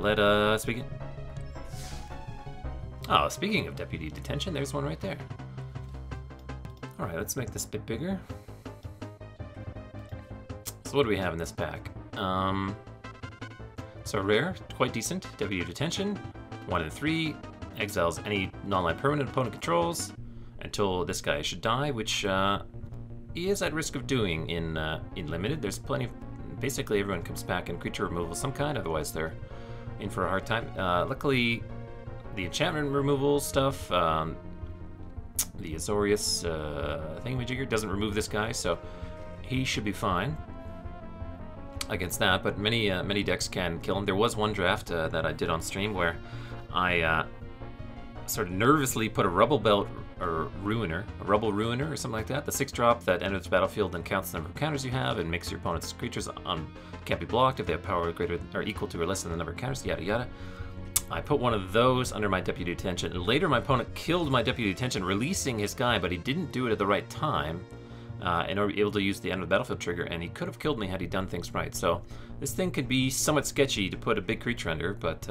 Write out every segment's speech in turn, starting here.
let us begin. Oh, speaking of deputy detention, there's one right there. Alright, let's make this a bit bigger. So what do we have in this pack? So rare, quite decent. Deputy detention, 1 in 3. Exiles any non-land permanent opponent controls until this guy should die, which he is at risk of doing in limited. There's plenty of... Basically everyone comes back in creature removal of some kind, otherwise they're in for a hard time. Luckily, the enchantment removal stuff, the Azorius thingamajigger doesn't remove this guy, so he should be fine against that, but many decks can kill him. There was one draft that I did on stream where I sort of nervously put a Rubble Belt or Ruiner, a Rubble Ruiner or something like that, the 6-drop that enters the battlefield and counts the number of counters you have and makes your opponent's creatures can't be blocked if they have power greater or equal to or less than the number of counters, yada yada. I put one of those under my deputy detention, and later my opponent killed my deputy detention, releasing his guy, but he didn't do it at the right time in order to be able to use the end of the battlefield trigger, and he could have killed me had he done things right. So this thing could be somewhat sketchy to put a big creature under, but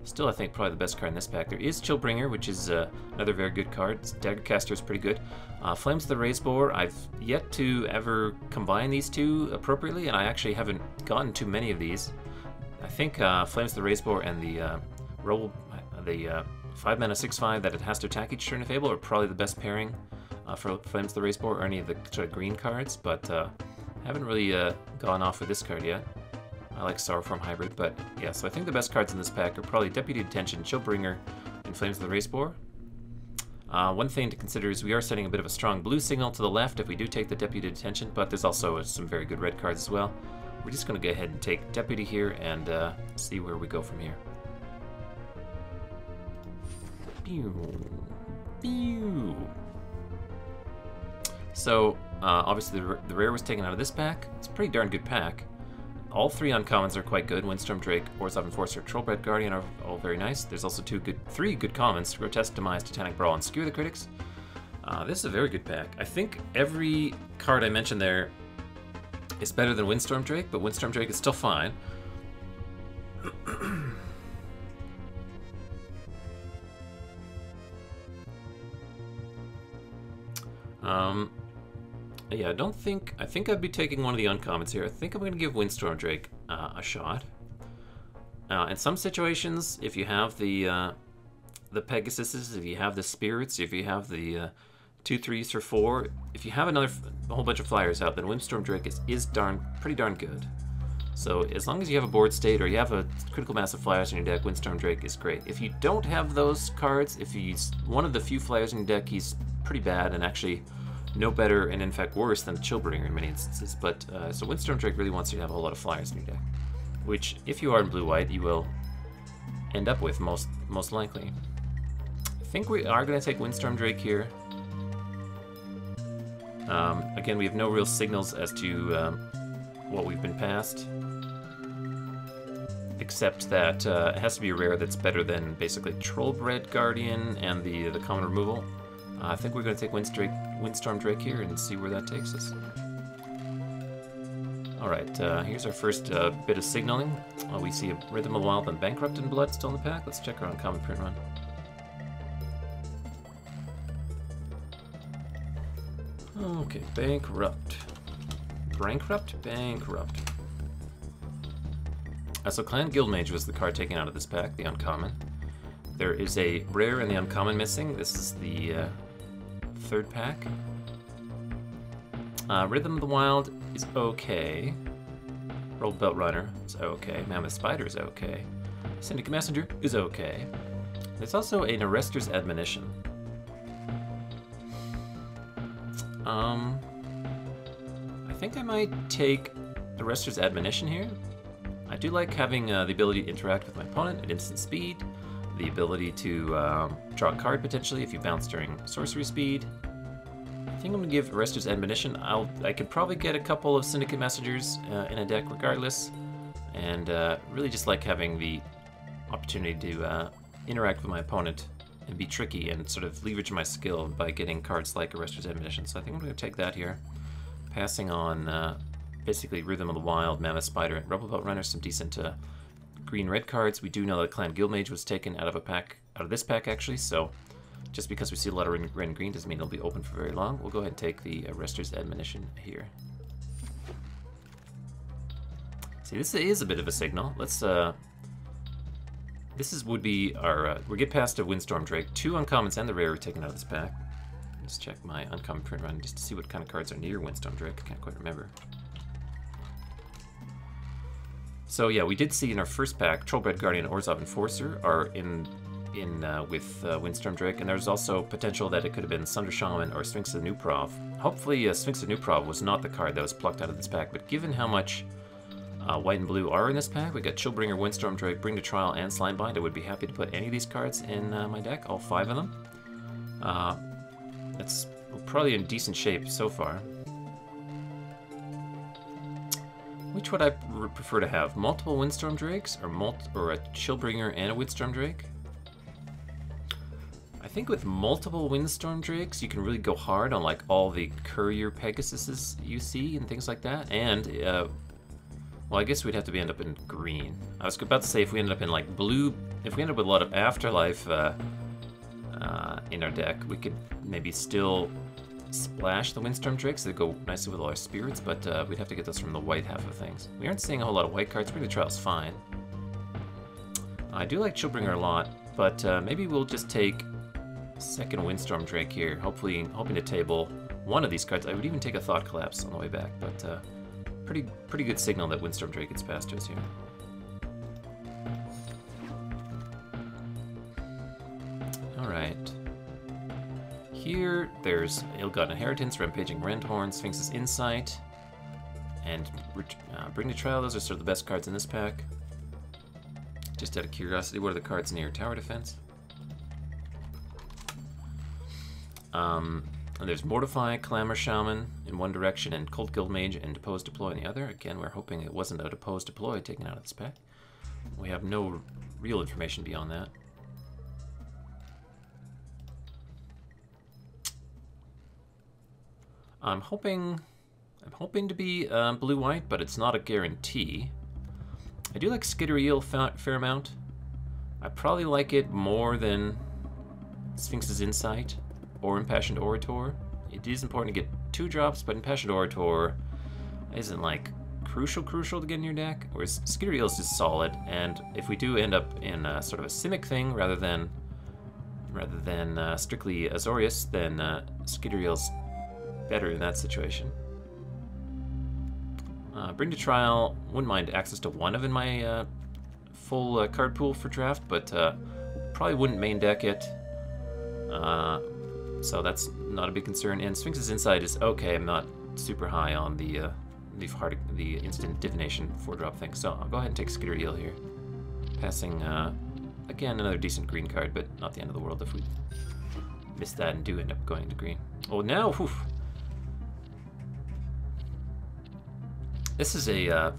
still I think probably the best card in this pack. There is Chillbringer, which is another very good card. Daggercaster is pretty good. Flames of the Razeboar, I've yet to ever combine these two appropriately, and I actually haven't gotten too many of these. I think Flames of the Razeboar and the 5-mana 6/5 that it has to attack each turn if able are probably the best pairing for Flames of the Razeboar or any of the sort of green cards, but haven't really gone off with this card yet. I like Sorrowform Hybrid, but yeah, so I think the best cards in this pack are probably Deputy Detention, Chillbringer, and Flames of the Razeboar. One thing to consider is we are setting a bit of a strong blue signal to the left if we do take the Deputy Detention, but there's also some very good red cards as well. We're just going to go ahead and take Deputy here and see where we go from here. So, obviously the rare was taken out of this pack. It's a pretty darn good pack. All 3 uncommons are quite good. Windstorm Drake, Orzhov Enforcer, Trollbred Guardian are all very nice. There's also 3 good commons, Grotesque Demise, Titanic Brawl, and Skewer the Critics. This is a very good pack. I think every card I mentioned there is better than Windstorm Drake, but Windstorm Drake is still fine. Yeah, I think I'd be taking one of the uncommons here. I think I'm going to give Windstorm Drake a shot. In some situations, if you have the Pegasuses, if you have the Spirits, if you have the 2 3s or 4, if you have a whole bunch of flyers out, then Windstorm Drake is pretty darn good. So as long as you have a board state or you have a critical mass of flyers in your deck, Windstorm Drake is great. If you don't have those cards, if he's one of the few flyers in your deck, he's pretty bad and actually no better and in fact worse than Chillbringer in many instances. But so Windstorm Drake really wants you to have a whole lot of flyers in your deck, which if you are in blue-white, you will end up with most likely. I think we are going to take Windstorm Drake here. Again, we have no real signals as to what we've been passed, except that it has to be a rare that's better than basically Trollbred Guardian and the common removal. I think we're going to take Windstorm Drake here and see where that takes us. Alright, here's our first bit of signaling. We see a Rhythm of the Wild and Bankrupted Blood still in the pack. Let's check our uncommon print run. Okay, Bankrupt. So Clan Guildmage was the card taken out of this pack, the uncommon. There is a rare and the uncommon missing. This is the 3rd pack. Rhythm of the Wild is okay. Rolled Belt Runner is okay. Mammoth Spider is okay. Syndicate Messenger is okay. There's also an Arrester's Admonition. I think I might take Arrester's Admonition here. I do like having the ability to interact with my opponent at instant speed, the ability to draw a card potentially if you bounce during sorcery speed. I think I'm going to give Arrester's Admonition. I could probably get a couple of Syndicate Messengers in a deck regardless, and really just like having the opportunity to interact with my opponent and be tricky and sort of leverage my skill by getting cards like Arrester's Admonition. So I think I'm going to take that here. Passing on basically Rhythm of the Wild, Mammoth Spider, and Rubble Belt Runner, some decent green-red cards. We do know that Clan Guildmage was taken out of this pack actually, so just because we see a lot of red and green doesn't mean it'll be open for very long. We'll go ahead and take the Arrester's Admonition here. See, this is a bit of a signal. Let's would be our we get past a Windstorm Drake. 2 uncommons and the rare are taken out of this pack. Let's check my uncommon print run just to see what kind of cards are near Windstorm Drake. I can't quite remember. So yeah, we did see in our first pack, Trollbred Guardian and Orzhov Enforcer are with Windstorm Drake, and there's also potential that it could have been Sunder Shaman or Sphinx of Nuprov. Hopefully Sphinx of Nuprov was not the card that was plucked out of this pack, but given how much white and blue are in this pack, we got Chillbringer, Windstorm Drake, Bring to Trial, and Slimebind. I would be happy to put any of these cards in my deck, all 5 of them. That's probably in decent shape so far. Which would I prefer to have? Multiple Windstorm Drakes or a Chillbringer and a Windstorm Drake? I think with multiple Windstorm Drakes, you can really go hard on like all the Courier Pegasuses you see and things like that. And well, I guess we'd have to end up in green. I was about to say if we ended up in like blue, if we ended up with a lot of Afterlife in our deck, we could maybe still splash the Windstorm Drakes. They go nicely with all our spirits, but we'd have to get those from the white half of things. We aren't seeing a whole lot of white cards. Bring the Trial's fine. I do like Chillbringer a lot, but maybe we'll just take second Windstorm Drake here, hoping to table one of these cards. I would even take a Thought Collapse on the way back, but pretty good signal that Windstorm Drake gets past us here. Alright. Here, there's Ill-Gotten Inheritance, Rampaging Rendhorn, Sphinx's Insight, and Bring to Trial. Those are sort of the best cards in this pack. Just out of curiosity, what are the cards near Tower Defense? And there's Mortify, Clamor Shaman in one direction, and Cult Guildmage and Depose Deploy in the other. Again, we're hoping it wasn't a Depose Deploy taken out of this pack. We have no real information beyond that. I'm hoping to be blue-white, but it's not a guarantee. I do like Skittereel fair amount. I probably like it more than Sphinx's Insight or Impassioned Orator. It is important to get 2 drops, but Impassioned Orator isn't like crucial to get in your deck, whereas Skittereel is just solid, and if we do end up in sort of a Simic thing rather than strictly Azorius, then Skittereel's better in that situation. Bring to Trial, wouldn't mind access to one of in my full card pool for draft, but probably wouldn't main deck it. So that's not a big concern. And Sphinx's Insight is okay. I'm not super high on the instant divination 4-drop thing, so I'll go ahead and take Skittereel here. Passing again another decent green card, but not the end of the world if we miss that and do end up going to green. Oh, now, whew. This is a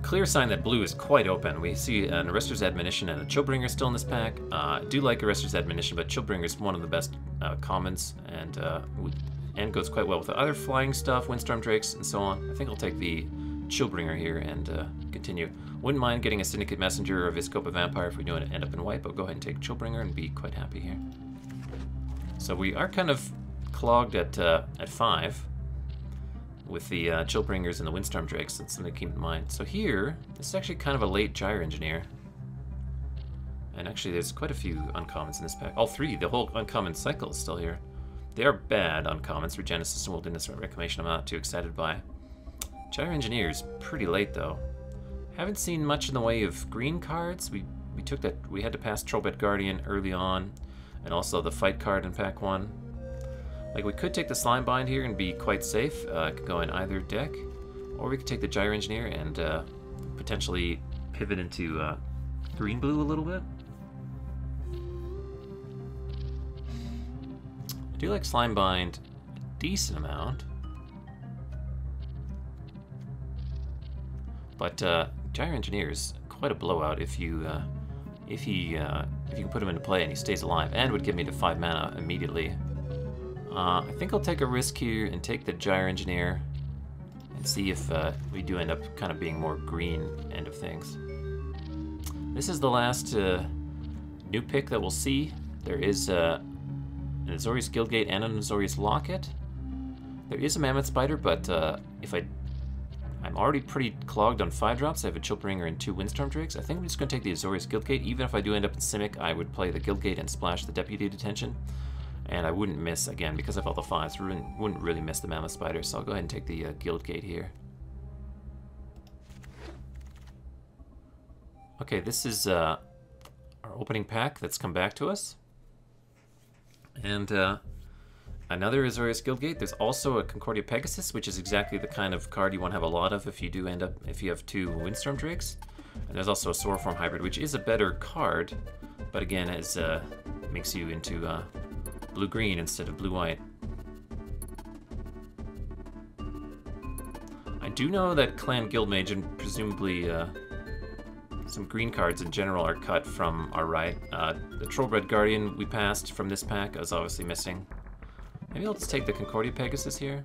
clear sign that blue is quite open. We see an Arrester's Admonition and a Chillbringer still in this pack. I do like Arrester's Admonition, but Chillbringer is one of the best commons, and goes quite well with the other flying stuff, Windstorm Drakes, and so on. I think I'll take the Chillbringer here and continue. Wouldn't mind getting a Syndicate Messenger or a Viscopa Vampire if we do end up in white, but go ahead and take Chillbringer and be quite happy here. So we are kind of clogged at 5 with the Chillbringers and the Windstorm Drakes. That's something to keep in mind. So here, this is actually kind of a late Gyre Engineer. And actually there's quite a few uncommons in this pack. All 3, the whole uncommon cycle is still here. They are bad uncommons for Genesis and Wilderness Reclamation. I'm not too excited by. Gyre Engineer's pretty late though. Haven't seen much in the way of green cards. We had to pass Trollbred Guardian early on, and also the fight card in pack 1. Like, we could take the Slimebind here and be quite safe. It could go in either deck, or we could take the Gyre Engineer and potentially pivot into green-blue a little bit. I do like Slimebind a decent amount, but Gyre Engineer is quite a blowout if you can put him into play and he stays alive, and would give me the 5 mana immediately. I think I'll take a risk here and take the Gyre Engineer and see if we do end up kind of being more green end of things. This is the last new pick that we'll see. There is an Azorius Guildgate and an Azorius Locket. There is a Mammoth Spider, but I'm already pretty clogged on 5-drops. I have a Chillbringer and 2 Windstorm Drakes. I think I'm just going to take the Azorius Guildgate. Even if I do end up in Simic, I would play the Guildgate and splash the Deputy Detention. And I wouldn't miss, again, because of all the 5s, wouldn't really miss the Mammoth Spider, so I'll go ahead and take the Guildgate here. Okay, this is our opening pack that's come back to us. And another Azorius Guildgate. There's also a Concordia Pegasus, which is exactly the kind of card you want to have a lot of if you do end up, if you have 2 Windstorm Drakes. And there's also a Swordform Hybrid, which is a better card, but again, makes you into blue-green instead of blue-white. I do know that Clan Guildmage and presumably some green cards in general are cut from our right. The Trollbred Guardian we passed from this pack is obviously missing. Maybe I'll just take the Concordia Pegasus here.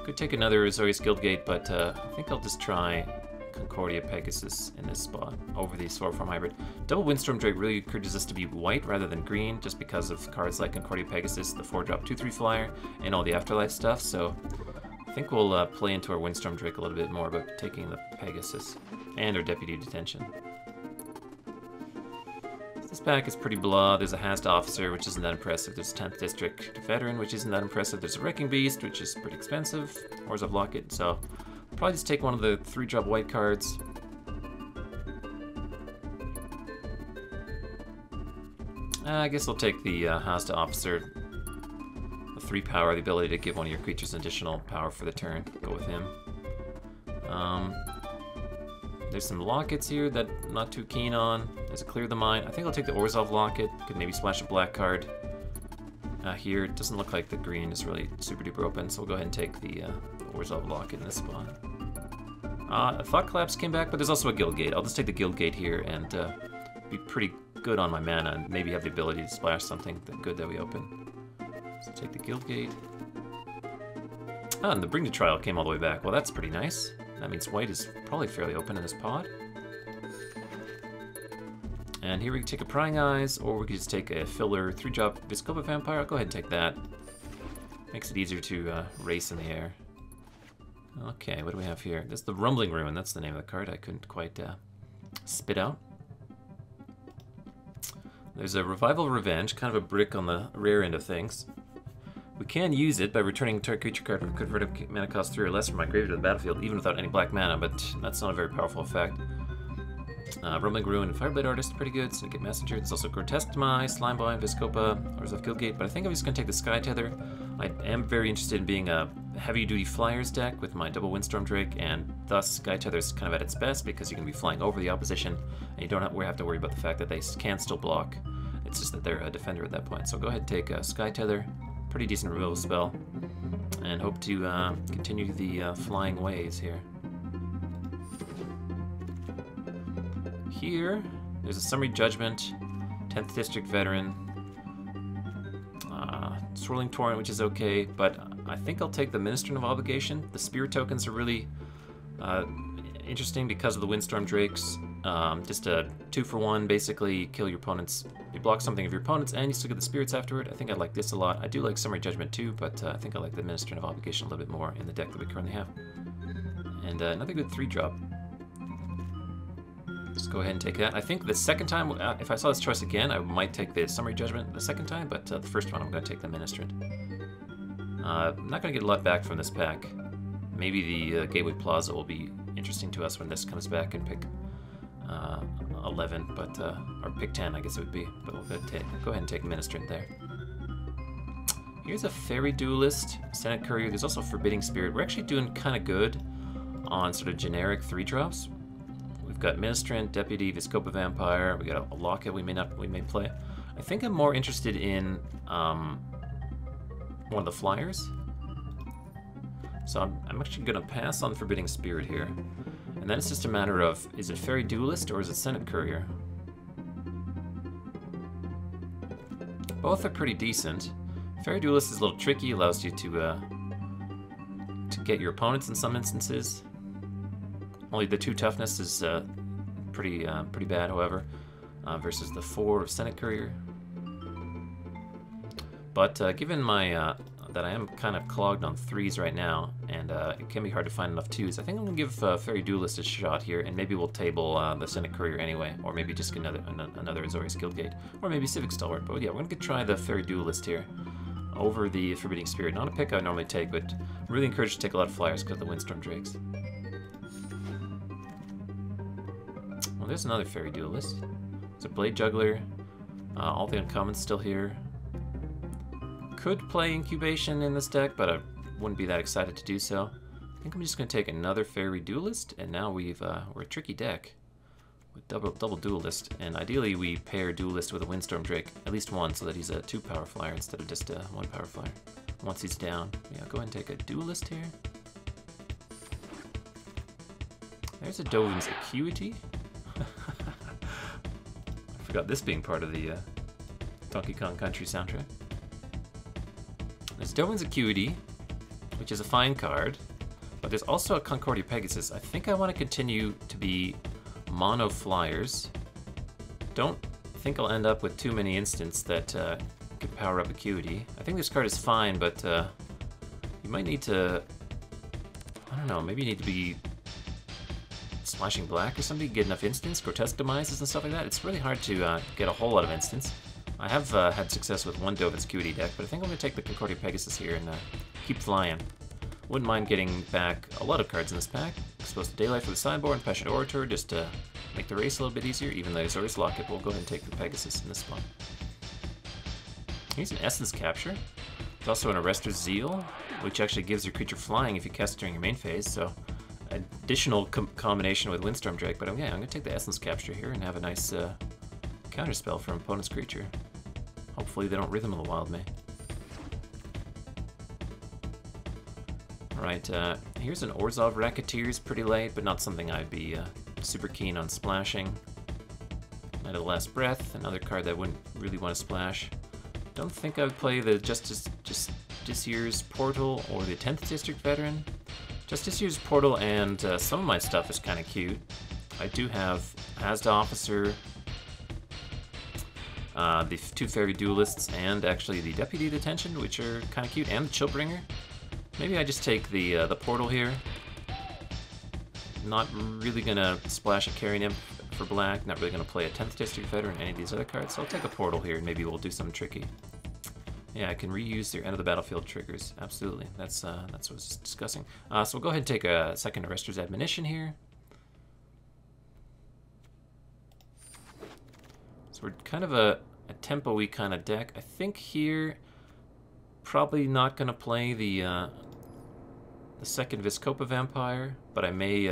Could take another Azorius Guildgate, but I think I'll just try Concordia Pegasus in this spot over the Swordform Hybrid. Double Windstorm Drake really encourages us to be white rather than green, just because of cards like Concordia Pegasus, the 4-drop 2/3 flyer, and all the Afterlife stuff. So I think we'll play into our Windstorm Drake a little bit more about taking the Pegasus and our Deputy Detention. This pack is pretty blah. There's a Hazed Officer, which isn't that impressive. There's a 10th District Veteran, which isn't that impressive. There's a Wrecking Beast, which is pretty expensive. Orzhov Locket, so I'll probably just take one of the 3-drop white cards. I guess I'll take the Hazed Officer. The 3 power, the ability to give one of your creatures additional power for the turn. Go with him. There's some Lockets here that I'm not too keen on. There's a Clear the Mind. I think I'll take the Orzhov Locket. Could maybe splash a black card. Here, it doesn't look like the green is really super duper open, so we'll go ahead and take the Orzhov Locket in this spot. I thought Collapse came back, but there's also a Guildgate. I'll just take the Guildgate here and be pretty good on my mana and maybe have the ability to splash something good that we open. So take the Guildgate. Ah, and the Bring to Trial came all the way back. Well, that's pretty nice. That means white is probably fairly open in this pod. And here we can take a Prying Eyes, or we could just take a filler 3-drop Vizkopa Vampire. I'll go ahead and take that. Makes it easier to race in the air. Okay, what do we have here? This is the Rumbling Ruin. That's the name of the card I couldn't quite spit out. There's a Revival Revenge, kind of a brick on the rare end of things. We can use it by returning a target creature card with converted mana cost 3 or less from my graveyard to the battlefield, even without any black mana, but that's not a very powerful effect. Rumbling Ruin and Fireblade Artist, pretty good. Syndicate Messenger. There's also Grotesque Demise, Slimeboy, Vizkopa, Orzhov Guildgate, but I think I'm just going to take the Sky Tether. I am very interested in being a heavy-duty flyers deck with my double Windstorm Drake, and thus Sky Tether is kind of at its best because you can be flying over the opposition, and you don't have to worry about the fact that they can still block. It's just that they're a defender at that point. So go ahead and take Sky Tether. Pretty decent removal spell, and hope to continue the flying ways here. Here, there's a Summary Judgment, 10th District Veteran, Swirling Torrent, which is okay, but I think I'll take the Minister of Obligation. The Spirit tokens are really interesting because of the Windstorm Drakes. Just a 2-for-1, basically kill your opponents. You block something of your opponents and you still get the spirits afterward. I think I like this a lot. I do like Summary Judgment too, but I think I like the Minister of Obligation a little bit more in the deck that we currently have. And another good 3-drop. Let's go ahead and take that. I think the second time, if I saw this choice again, I might take the Summary Judgment the second time, but the first one I'm going to take the Ministrant. I'm not going to get a lot back from this pack. Maybe the Gateway Plaza will be interesting to us when this comes back and pick 11, but or pick 10, I guess it would be. But we'll go ahead and take Ministrant there. Here's a Fairy Duelist, Senate Courier. There's also Forbidding Spirit. We're actually doing kind of good on sort of generic 3-drops. We've got Ministrant, Deputy, Vizkopa Vampire. We got a Locket we may play. I think I'm more interested in one of the flyers. So I'm actually going to pass on Forbidding Spirit here. And then it's just a matter of, is it Fairy Duelist or is it Senate Courier? Both are pretty decent. Fairy Duelist is a little tricky, allows you to get your opponents in some instances. Only the 2 toughness is pretty bad, however, versus the 4 of Senate Courier. But given my that I am kind of clogged on 3s right now, and it can be hard to find enough 2s, I think I'm going to give Fairy Duelist a shot here, and maybe we'll table the Senate Courier anyway, or maybe just get another Azorius Guildgate, or maybe Civic Stalwart. But yeah, we're going to try the Fairy Duelist here over the Forbidding Spirit. Not a pick I would normally take, but I'm really encouraged to take a lot of flyers because of the Windstorm Drakes. Well, there's another Fairy Duelist. There's a Blade Juggler. All the uncommons still here. Could play Incubation in this deck, but I wouldn't be that excited to do so. I think I'm just going to take another Fairy Duelist, and now we're a tricky deck with double Duelist, and ideally we pair Duelist with a Windstorm Drake, at least one, so that he's a 2 power flyer instead of just a 1 power flyer. Once he's down, yeah, go ahead and take a Duelist here. There's a Dovin's Acuity. I forgot this being part of the Donkey Kong Country soundtrack. There's Dovin's Acuity, which is a fine card, but there's also a Concordia Pegasus. I think I want to continue to be mono flyers. Don't think I'll end up with too many instants that could power up Acuity. I think this card is fine, but you might need to, I don't know, maybe you need to be splashing black or something, get enough instants, grotesque demises and stuff like that. It's really hard to get a whole lot of instants. I have had success with one Dovin's Acuity deck, but I think I'm going to take the Concordia Pegasus here and keep flying. Wouldn't mind getting back a lot of cards in this pack. Exposed to Daylight for the sideboard and Passionate Orator just to make the race a little bit easier, even though Azorius Locket. We'll go ahead and take the Pegasus in this spot. Here's an Essence Capture. There's also an Arrester's Zeal, which actually gives your creature flying if you cast it during your main phase, so additional combination with Windstorm Drake. But yeah, I'm going to take the Essence Capture here and have a nice counterspell from opponent's creature. Hopefully they don't Rhythm of the Wild May. Alright, here's an Orzhov Racketeers, pretty late, but not something I'd be super keen on splashing. Night of the Last Breath, another card that I wouldn't really want to splash. Don't think I would play the Justiciar's Portal or the 10th District Veteran. Justiciar's Portal and some of my stuff is kind of cute. I do have Asda Officer, the 2 Fairy Duelists, and actually the Deputy Detention, which are kind of cute, and the Chillbringer. Maybe I just take the Portal here. Not really gonna splash a Carrion Imp for black. Not really gonna play a 10th District Veteran or any of these other cards. So I'll take a Portal here, and maybe we'll do something tricky. Yeah, I can reuse their end of the battlefield triggers. Absolutely, that's what I was discussing. So we'll go ahead and take a second Arrester's Admonition here. So we're kind of a tempo-y kind of deck. I think here, probably not going to play the second Vizkopa Vampire, but I may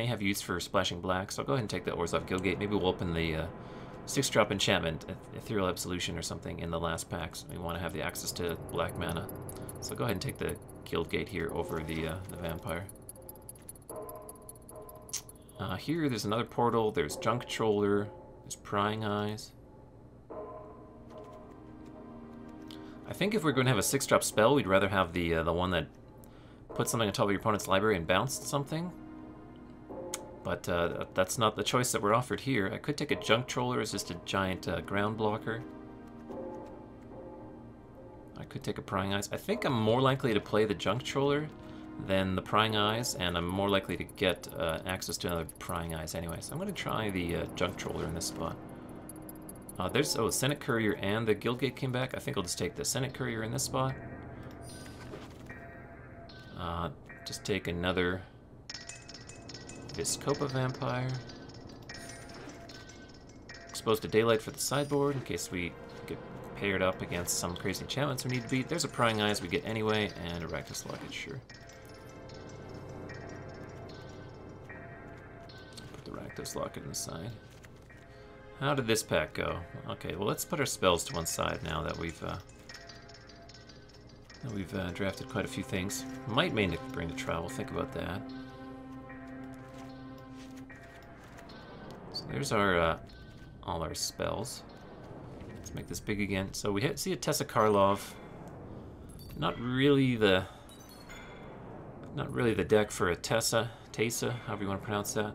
have use for splashing black, so I'll go ahead and take the Orzhov Guildgate. Maybe we'll open the 6-drop enchantment, Ethereal Absolution or something in the last pack, so we want to have the access to black mana. So I'll go ahead and take the Guildgate here over the Vampire. Here there's another Portal, there's Junk Controller, there's Prying Eyes. I think if we're going to have a 6-drop spell, we'd rather have the one that puts something on top of your opponent's library and bounced something. But that's not the choice that we're offered here. I could take a Junk Troller as just a giant ground blocker. I could take a Prying Eyes. I think I'm more likely to play the Junk Troller than the Prying Eyes, and I'm more likely to get access to another Prying Eyes anyway. So I'm going to try the Junk Troller in this spot. There's Senate Courier and the Guildgate came back. I think I'll just take the Senate Courier in this spot. Just take another Vizkopa Vampire. Exposed to Daylight for the sideboard in case we get paired up against some crazy enchantments we need to beat. There's a Prying Eyes we get anyway, and a Rakdos Locket, sure. Put the Rakdos Locket inside. How did this pack go? Okay, well let's put our spells to one side now that we've drafted quite a few things. Might bring to travel, think about that. So there's our all our spells. Let's make this big again. So we see a Tessa Karlov. Not really the deck for a Tessa. Tesa, however you want to pronounce that.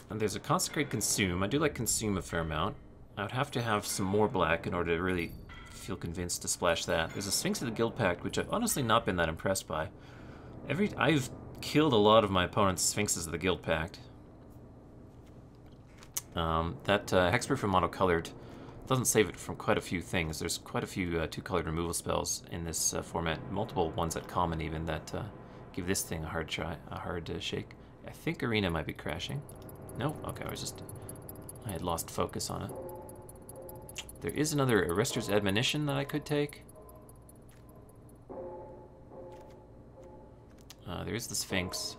And there's a Consecrate Consume. I do like Consume a fair amount. I would have to have some more black in order to really feel convinced to splash that. There's a Sphinx of the Guild Pact, which I've honestly not been that impressed by. I've killed a lot of my opponent's Sphinxes of the Guild Pact. That Hexproof and Monocolored doesn't save it from quite a few things. There's quite a few two-colored removal spells in this format. Multiple ones at common even that give this thing a hard try, shake. I think Arena might be crashing. No? Okay, I had lost focus on it. There is another Arrester's Admonition that I could take. There is the Sphinx.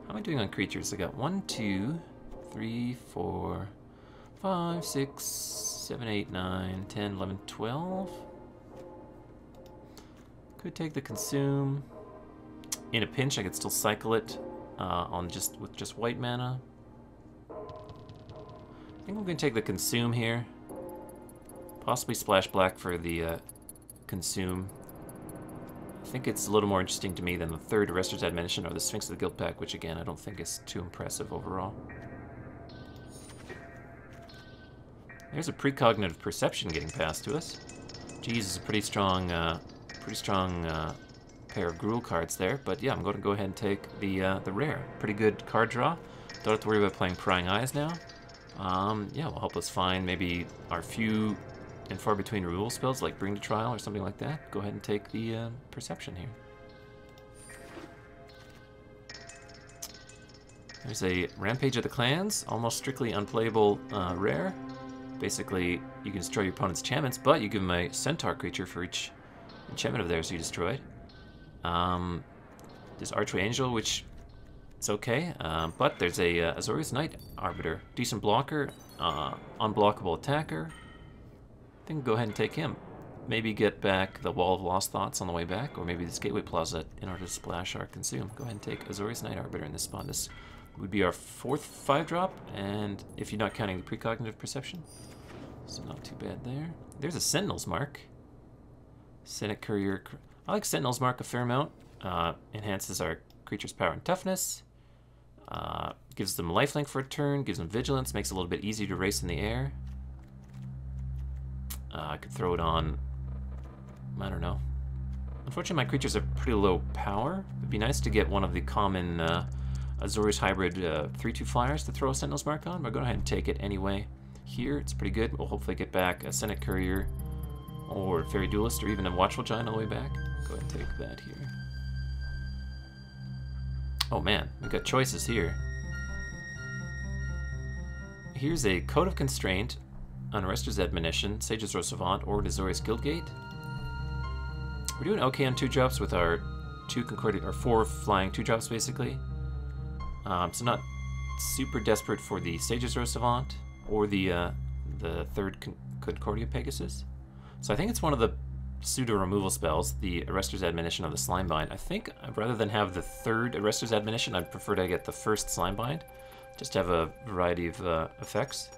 How am I doing on creatures? I got 1, 2, 3, 4, 5, 6, 7, 8, 9, 10, 11, 12. Could take the Consume. In a pinch, I could still cycle it with just white mana. I think I'm going to take the Consume here. Possibly splash black for the Consume. I think it's a little more interesting to me than the third Arrester's Admonition or the Sphinx of the Guild Pact, which again I don't think is too impressive overall. There's a Precognitive Perception getting passed to us. Geez, it's a pretty strong pair of Gruul cards there. But yeah, I'm going to go ahead and take the rare. Pretty good card draw. Don't have to worry about playing Prying Eyes now. Yeah, will help us find maybe our few and far between removal spells like Bring to Trial or something like that. Go ahead and take the Perception here. There's a Rampage of the Clans, almost strictly unplayable rare. Basically, you can destroy your opponent's enchantments, but you give them a Centaur creature for each enchantment of theirs you destroyed. There's Archway Angel, which is okay, but there's a Azorius Knight Arbiter. Decent blocker, unblockable attacker. I think go ahead and take him. Maybe get back the Wall of Lost Thoughts on the way back, or maybe this Gateway Plaza in order to splash our Consume. Go ahead and take Azorius Knight Arbiter in this spot. This would be our 4th 5-drop, and if you're not counting the Precognitive Perception. So not too bad there. There's a Sentinel's Mark. Senate Courier. I like Sentinel's Mark a fair amount. Enhances our creature's power and toughness. Gives them lifelink for a turn. Gives them vigilance. Makes it a little bit easier to race in the air. I could throw it on... I don't know. Unfortunately, my creatures are pretty low power. It'd be nice to get one of the common Azorius Hybrid 3/2 flyers to throw a Sentinel's Mark on, but go ahead and take it anyway. Here, it's pretty good. We'll hopefully get back a Senate Courier or Fairy Duelist or even a Watchful Giant on the way back. Go ahead and take that here. Oh man, we've got choices here. Here's a Code of Constraint, an Arrester's Admonition, Sage's Row Savant, or Azorius Guildgate. We're doing okay on 2-drops with our 4 flying 2-drops basically. So not super desperate for the Sage's Row Savant or the third Concordia Pegasus. So I think it's one of the pseudo removal spells, the Arrester's Admonition of the Slimebind. I think rather than have the third Arrester's Admonition, I'd prefer to get the first Slimebind, just to have a variety of effects.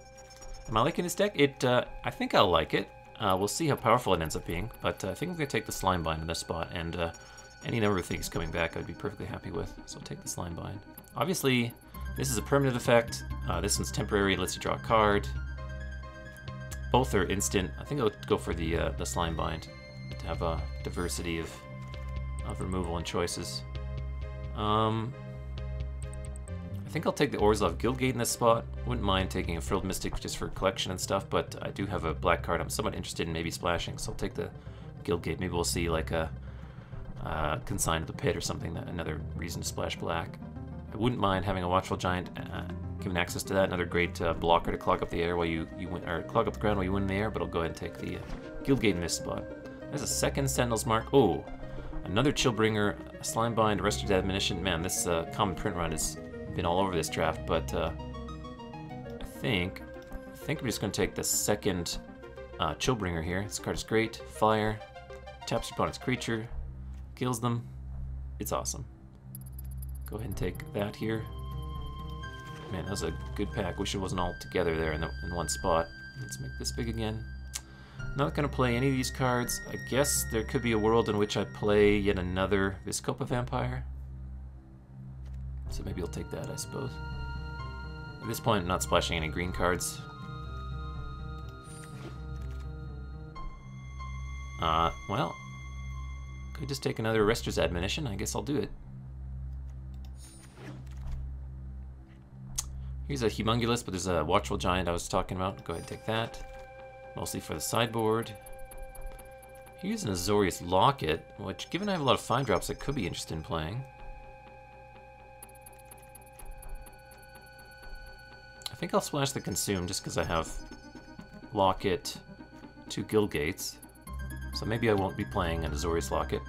Am I liking this deck? I think I'll like it. We'll see how powerful it ends up being, but I think I'm going to take the Slimebind in this spot, and any number of things coming back I'd be perfectly happy with, so I'll take the Slimebind. Obviously, this is a permanent effect. This one's temporary, it lets you draw a card. Both are instant. I think I'll go for the Slimebind to have a diversity of removal and choices. I think I'll take the Orzhov Guildgate in this spot. Wouldn't mind taking a Frilled Mystic just for collection and stuff, but I do have a black card I'm somewhat interested in maybe splashing, so I'll take the Guildgate. Maybe we'll see like a Consign to the Pit or something, another reason to splash black. I wouldn't mind having a Watchful Giant, given access to that. Another great blocker to clog up the air while you win, or clog up the ground while you win in the air. But I'll go ahead and take the Guildgate in this spot. There's a second Sentinel's Mark. Oh, another Chillbringer, a Slimebind, Arrested Admonition. Man, this common print run has been all over this draft. But I think I'm just going to take the second Chillbringer here. This card is great. Fire, taps your opponent's creature, kills them. It's awesome. Go ahead and take that here. Man, that was a good pack. Wish it wasn't all together there in one spot. Let's make this big again. Not going to play any of these cards. I guess there could be a world in which I play yet another Vizkopa Vampire. So maybe I'll take that, I suppose. At this point, I'm not splashing any green cards. Well, could just take another Arrester's Admonition. I guess I'll do it. Here's a Humongulus, but there's a Watchful Giant I was talking about. Go ahead and take that. Mostly for the sideboard. Here's an Azorius Locket, which, given I have a lot of 5-drops, I could be interested in playing. I think I'll splash the Consume just because I have Locket, 2 Guild Gates. So maybe I won't be playing an Azorius Locket.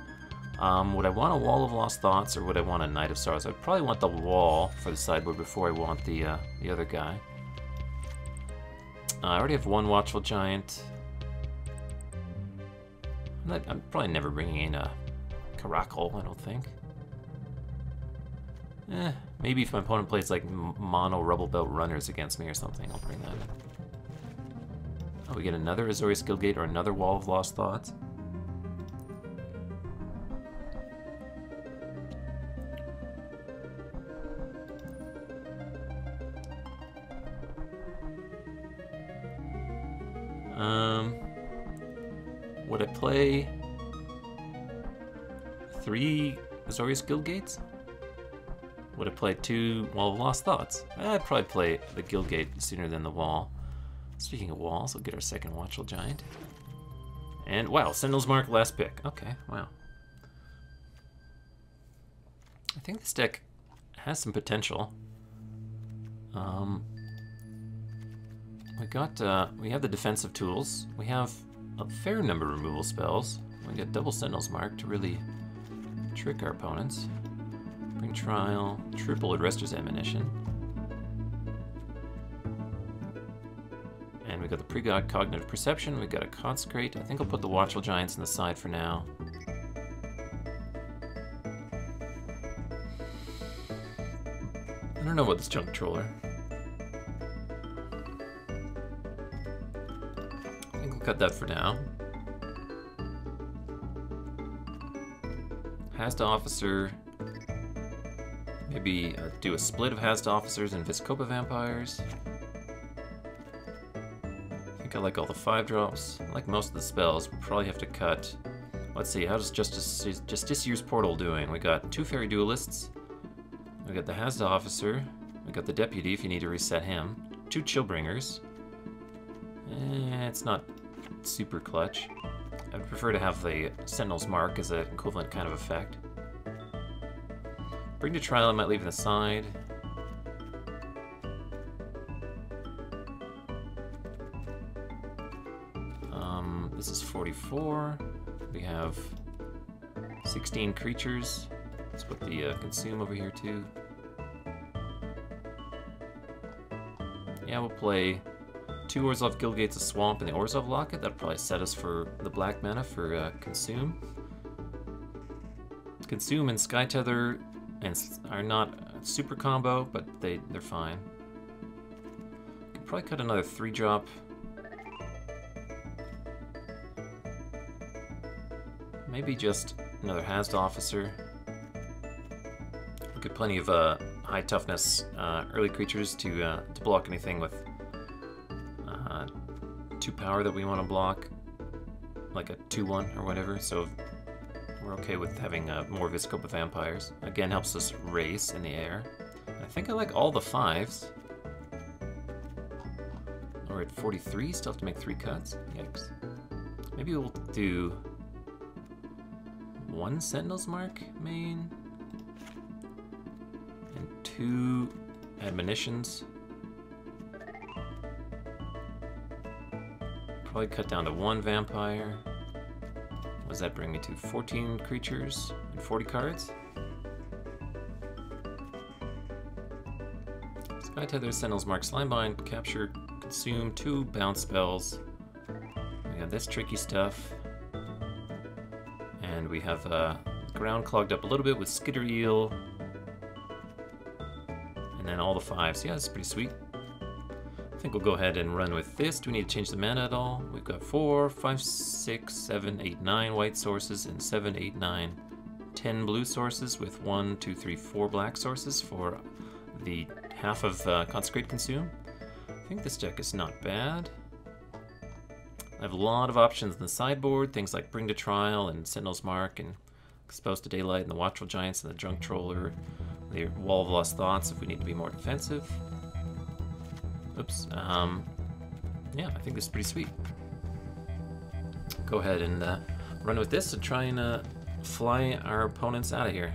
Would I want a Wall of Lost Thoughts, or would I want a Knight of Sorrows? I'd probably want the wall for the sideboard before I want the other guy. I already have 1 Watchful Giant. I'm probably never bringing in a Caracal, I don't think. Maybe if my opponent plays like mono Rubble Belt Runners against me or something, I'll bring that in. Oh, we get another Azorius Guildgate or another Wall of Lost Thoughts. Would I play 3 Azorius Guildgates? Would I play 2 Wall of Lost Thoughts? I'd probably play the Guildgate sooner than the wall. Speaking of walls, we'll get our second Watchful Giant. And wow, Sentinel's Mark, last pick. Okay, wow. I think this deck has some potential. We have the defensive tools. We have a fair number of removal spells. We got double Sentinel's Mark to really trick our opponents. Bring Trial, triple Arrester's Admonition. And we got the Pre-God Cognitive Perception. We got a Consecrate. I think I'll put the Watchful Giants on the side for now. I don't know about this Junk Controller. I think we'll cut that for now. Hazda Officer. Maybe do a split of Hazda Officers and Vizkopa Vampires. I think I like all the 5-drops. I like most of the spells. We'll probably have to cut. Let's see, how does Justiciar's Portal doing? We got 2 Fairy Duelists. We got the Hazda Officer. We got the Deputy if you need to reset him. 2 Chillbringers. It's not super clutch. I would prefer to have the Sentinel's Mark as an equivalent kind of effect. Bring to Trial I might leave on the side. This is 44. We have 16 creatures. Let's put the Consume over here too. Yeah, we'll play 2 Orzhov Guildgates, a Swamp, and the Orzhov Locket. That'll probably set us for the black mana for Consume. Consume and Sky Tether are not a super combo, but they're fine. Could probably cut another 3-drop. Maybe just another Hazda Officer. We get plenty of high toughness early creatures to block anything with 2 power that we want to block, like a 2/1 or whatever. So we're okay with having more Vizkopa Vampires. Again, helps us race in the air. I think I like all the 5s. We're at 43, still have to make 3 cuts. Yikes. Maybe we'll do 1 Sentinel's Mark main and 2 Admonitions. Probably cut down to 1 Vampire. What does that bring me to? 14 creatures and 40 cards? Sky Tether, Sentinel's Mark, Slimebind, Capture, Consume, 2 bounce spells. We got this tricky stuff. And we have ground clogged up a little bit with Skitter Eel. And then all the 5s. Yeah, that's pretty sweet. I think we'll go ahead and run with this. Do we need to change the mana at all? We've got 4, 5, 6, 7, 8, 9 white sources and 7, 8, 9, 10 blue sources with 1, 2, 3, 4 black sources for the half of Consecrate Consume. I think this deck is not bad. I have a lot of options in the sideboard, things like Bring to Trial and Sentinel's Mark and Exposed to Daylight and the Watchful Giants and the Drunk Troller, the Wall of Lost Thoughts if we need to be more defensive. Oops. Yeah, I think this is pretty sweet. Go ahead and run with this and try and fly our opponents out of here.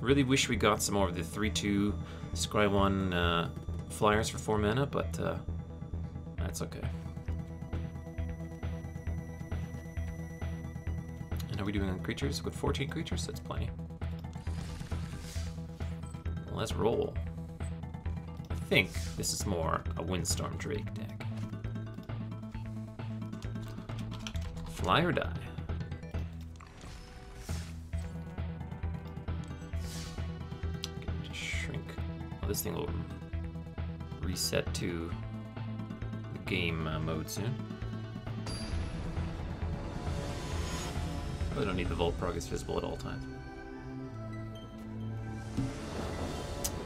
Really wish we got some more of the 3/2 Scry 1 flyers for 4 mana, but that's okay. And how are we doing on creatures? With 14 creatures? That's plenty. Well, let's roll. I think this is more a Windstorm Drake deck. Fly or die. Just shrink. Well, this thing will reset to the game mode soon. Probably don't need the Volt Prog is visible at all times.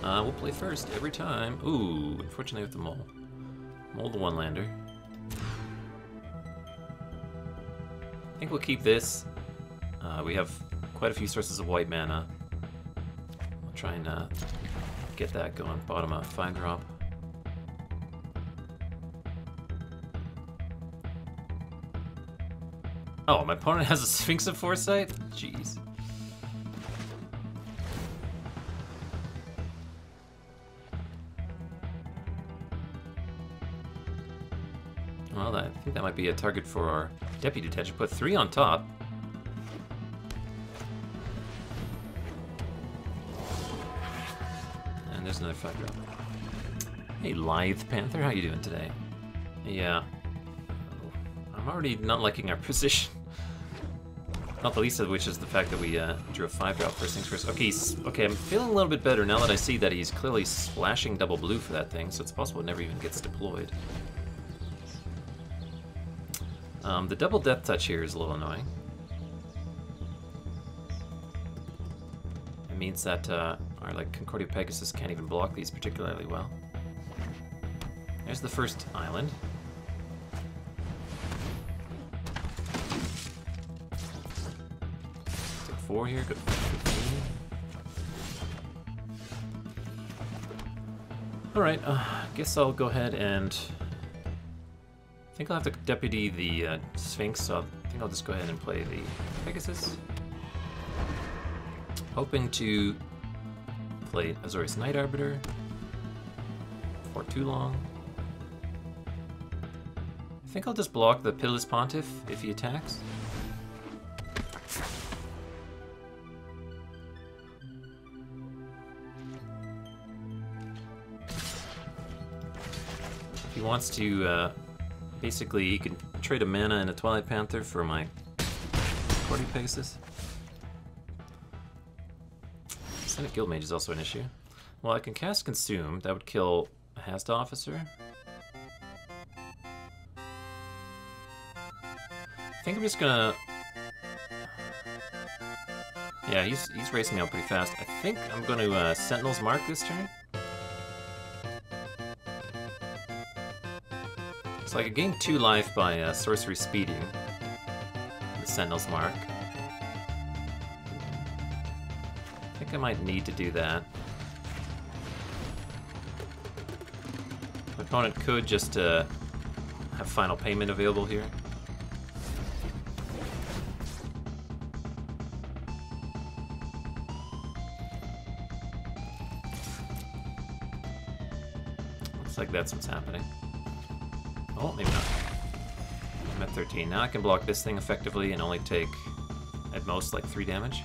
We'll play first every time. Ooh, unfortunately with the Mole. Mole the one-lander. I think we'll keep this. We have quite a few sources of white mana. We'll try and get that going. Bottom of 5-drop. Oh, my opponent has a Sphinx of Foresight? Jeez. Well, I think that might be a target for our Deputy Detention. Put 3 on top. And there's another 5-drop. Hey, Lithe Panther, how you doing today? Yeah. I'm already not liking our position. Not the least of which is the fact that we drew a 5-drop first things first. Okay, okay, I'm feeling a little bit better now that I see that he's clearly splashing double blue for that thing, so it's possible it never even gets deployed. The double Death Touch here is a little annoying. It means that our Concordia Pegasus can't even block these particularly well. There's the first island. Take 4 here, go 15. Alright, guess I'll go ahead and... I think I'll have to deputy the Sphinx, so I think I'll just go ahead and play the Pegasus. Hoping to play Azorius Night Arbiter for too long. I think I'll just block the Pitiless Pontiff if he attacks. If he wants to, basically he can trade a mana and a Twilight Panther for my Concordia Pegasus. Senate Guildmage is also an issue. Well, I can cast Consume. That would kill a Hazda Officer. I think I'm just gonna... Yeah, he's racing me out pretty fast. I think I'm gonna Sentinel's Mark this turn. So I could gain 2 life by Sorcery Speeding the Sentinel's Mark. I think I might need to do that. My opponent could just have Final Payment available here. Looks like that's what's happening. Oh, maybe not. I'm at 13. Now I can block this thing effectively and only take, at most, like 3 damage.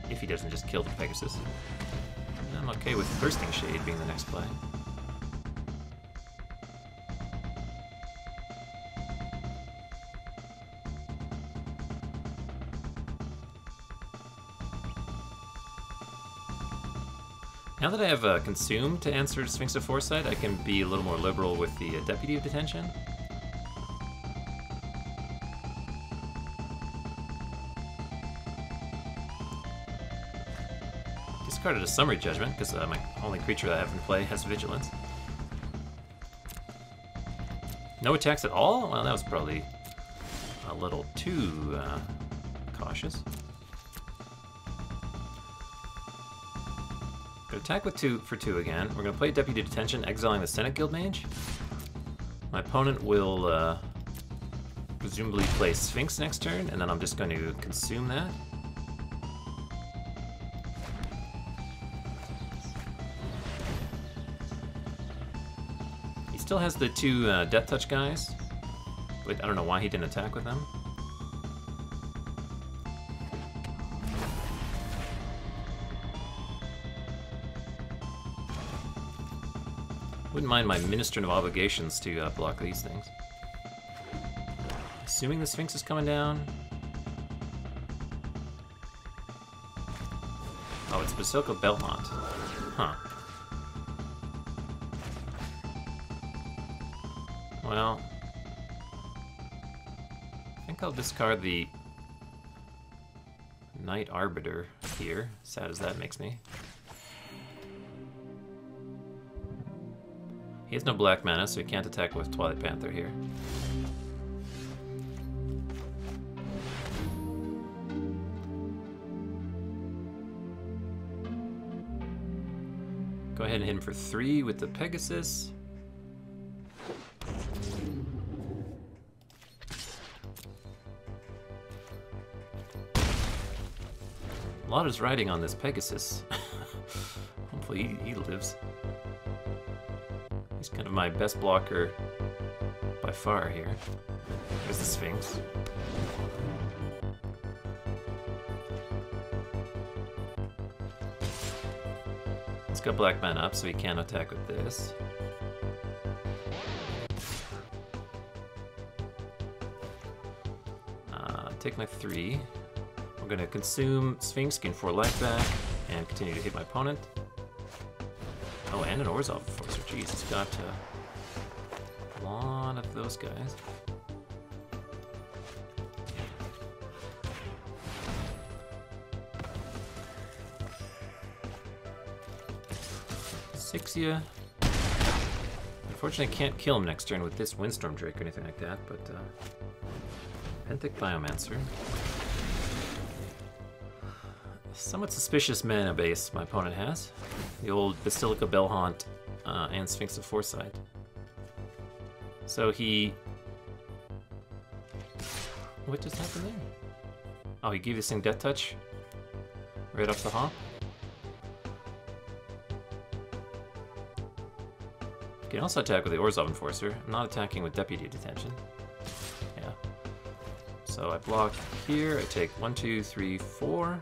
If he doesn't just kill the Pegasus. And I'm okay with Thirsting Shade being the next play. Now that I have Consume to answer Sphinx of Foresight, I can be a little more liberal with the Deputy of Detention. Discarded a Summary Judgment, because my only creature that I have in play has Vigilance. No attacks at all? Well, that was probably a little too cautious. Gonna attack with 2 for 2 again. We're gonna play Deputy Detention, exiling the Senate Guildmage. My opponent will presumably play Sphinx next turn, and then I'm just going to consume that. He still has the 2 Death Touch guys, but I don't know why he didn't attack with them. Wouldn't mind my Minister of Obligations to block these things. Assuming the Sphinx is coming down. Oh, it's Basilica Belmont. Huh. Well, I think I'll discard the Knight Arbiter here, sad as that makes me. He has no black mana, so he can't attack with Twilight Panther here. Go ahead and hit him for 3 with the Pegasus. A lot is riding on this Pegasus. Hopefully he lives. He's kind of my best blocker by far here. There's the Sphinx. He's got black mana up, so he can't attack with this. Take my 3. I'm going to consume Sphinx, gain 4 life back, and continue to hit my opponent. Oh, and an Orzhov Enforcer. Jeez, it's got a lot of those guys. Sixia. Unfortunately, I can't kill him next turn with this Windstorm Drake or anything like that, but Benthic Biomancer. Somewhat suspicious mana base my opponent has. The old Basilica Belhaunt and Sphinx of Foresight. So he... What just happened there? Oh, he gave this thing Death Touch right off the hop. You can also attack with the Orzhov Enforcer. I'm not attacking with Deputy Detention. Yeah. So I block here. I take 1, 2, 3, 4.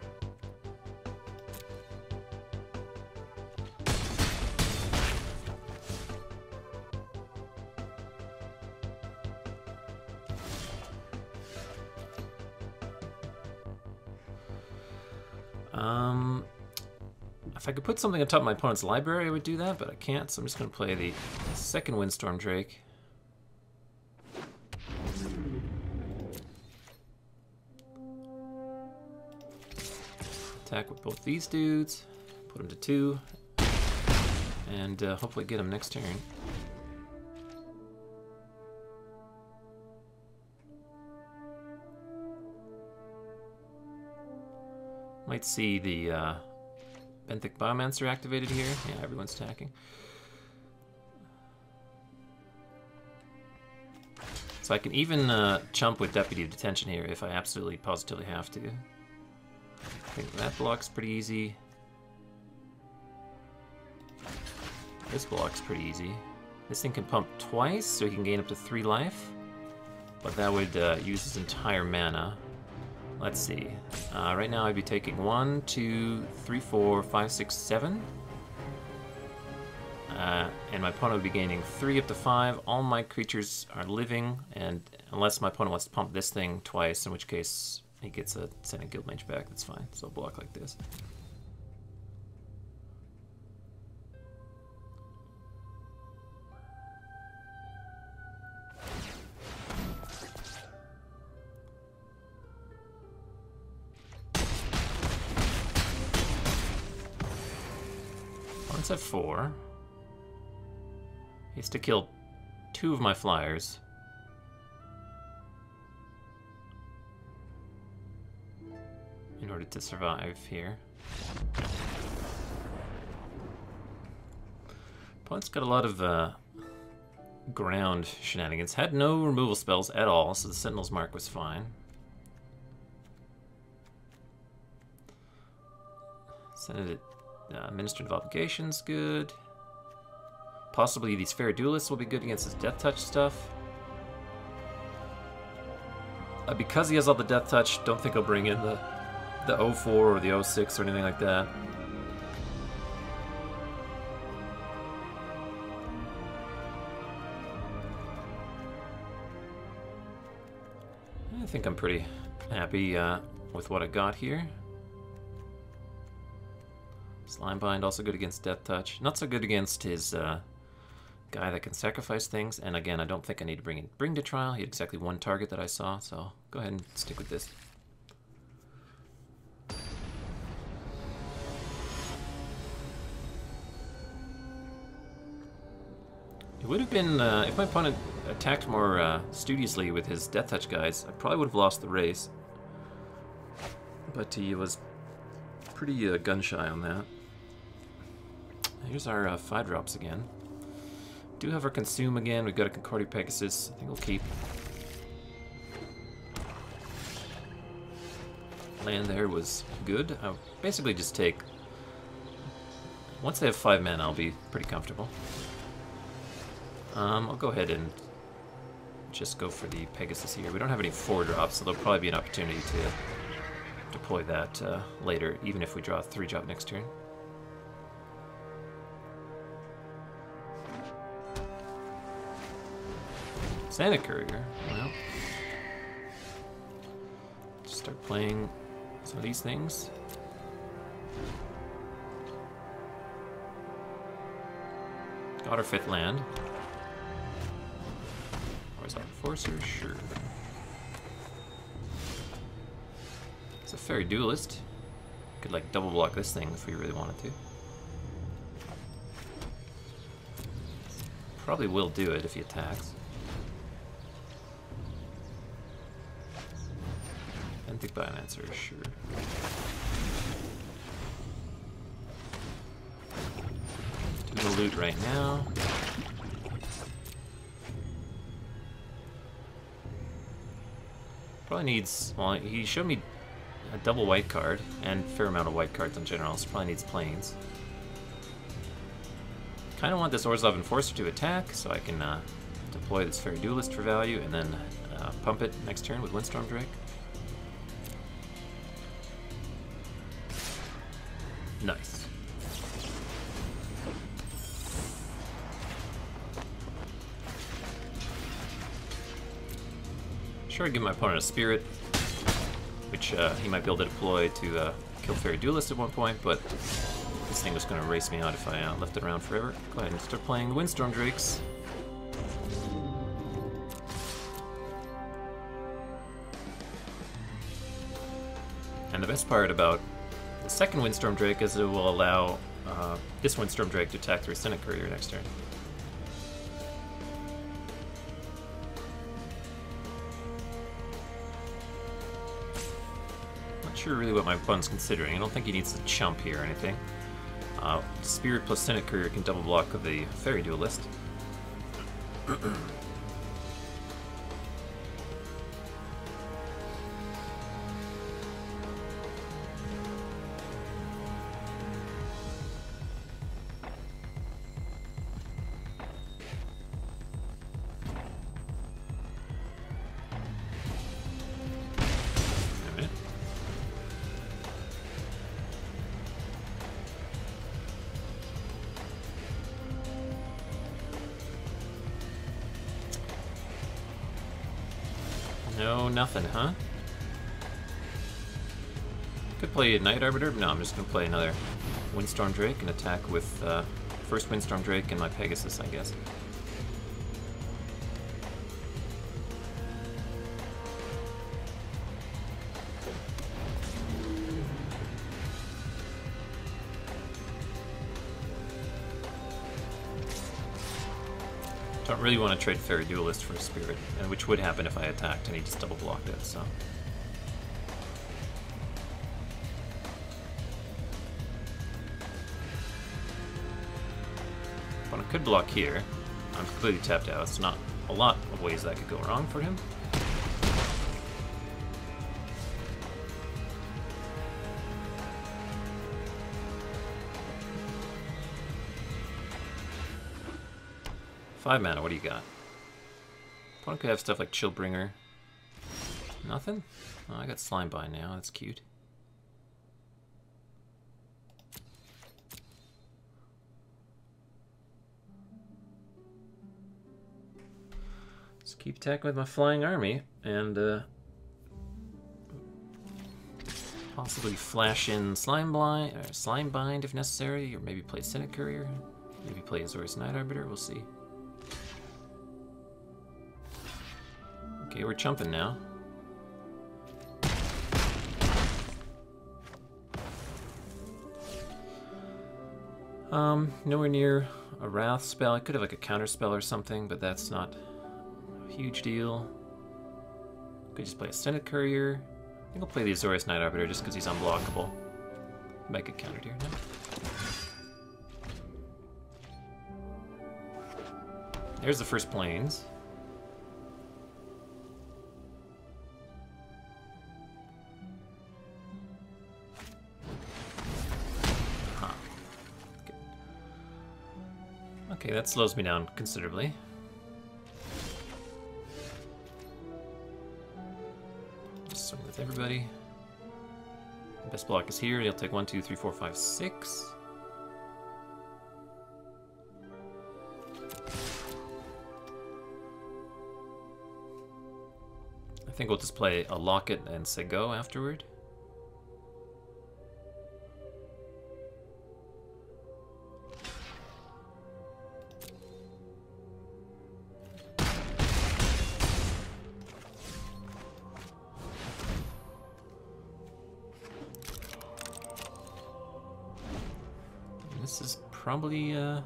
If I could put something on top of my opponent's library, I would do that, but I can't, so I'm just going to play the second Windstorm Drake. Attack with both these dudes, put them to 2, and hopefully get him next turn. Might see the Benthic Biomancer activated here. Yeah, everyone's attacking. So I can even chump with Deputy Detention here if I absolutely positively have to. I think that block's pretty easy. This block's pretty easy. This thing can pump twice, so he can gain up to 3 life. But that would use his entire mana. Let's see. Right now I'd be taking 1, 2, 3, 4, 5, 6, 7. And my opponent would be gaining 3 up to 5. All my creatures are living, and unless my opponent wants to pump this thing twice, in which case he gets a Senate Guildmage back, that's fine. So I'll block like this. Opponents have 4. He has to kill 2 of my flyers. In order to survive here. Opponent's got a lot of ground shenanigans. Had no removal spells at all, so the Sentinel's Mark was fine. Senate Administrative Obligations, good. Possibly these Fair Duelists will be good against his Death Touch stuff. Because he has all the Death Touch, don't think I'll bring in the 04 or the 06 or anything like that. I think I'm pretty happy with what I got here. Slime Bind, also good against Death Touch. Not so good against his guy that can sacrifice things. And again, I don't think I need to bring to trial. He had exactly 1 target that I saw, so go ahead and stick with this. It would have been, if my opponent attacked more studiously with his Death Touch guys, I probably would have lost the race. But he was pretty gun-shy on that. Here's our 5-drops again. Do have our Consume again. We've got a Concordia Pegasus. I think we'll keep. Land there was good. I'll basically just take... Once they have 5 men, I'll be pretty comfortable. I'll go ahead and just go for the Pegasus here. We don't have any 4-drops, so there'll probably be an opportunity to deploy that later, even if we draw a 3-drop next turn. Santa Courier, well. Just start playing some of these things. Got our 5th land. Horizontal Enforcer, sure. It's a Fairy Duelist. Could like double block this thing if we really wanted to. Probably will do it if he attacks. Benthic Biomancer, sure. Do the loot right now. Probably needs, well, he showed me a double white card and a fair amount of white cards in general, so probably needs planes. Kind of want this Orzhov Enforcer to attack so I can deploy this Fairy Duelist for value and then pump it next turn with Windstorm Drake. Nice. Sure, I give my opponent a Spirit, which he might be able to deploy to kill Fairy Duelist at one point, but this thing was going to race me out if I left it around forever. Go ahead and start playing the Windstorm Drakes. And the best part about the second Windstorm Drake is it will allow this Windstorm Drake to attack the Senate Courier next turn. Not sure really what my opponent's considering. I don't think he needs to chump here or anything. Spirit plus Senate Courier can double block with the Fairy Duelist. No, nothing, huh? Could play a Night Arbiter. No, I'm just going to play another Windstorm Drake and attack with first Windstorm Drake and my Pegasus, I guess. Don't really want to trade Fairy Duelist for a Spirit, and which would happen if I attacked and he just double blocked it, so. But I could block here. I'm completely tapped out. It's not a lot of ways that could go wrong for him. Five mana, what do you got? Opponent could have stuff like Chillbringer. Nothing? Oh, I got Slimebind now, that's cute. Just keep attacking with my flying army and possibly flash in Slimebind if necessary, or maybe play Senate Courier, maybe play Azorius Night Arbiter, we'll see. Okay, we're chumping now. Nowhere near a Wrath spell. I could have like a counter spell or something, but that's not a huge deal. Could just play a Senate Courier. I think I'll play the Azorius Night Arbiter just because he's unblockable. Make a counter here now. There's the first planes. Okay, that slows me down considerably. Just swing with everybody. Best block is here. He'll take 1, 2, 3, 4, 5, 6. I think we'll just play a Locket and say go afterward. This is probably a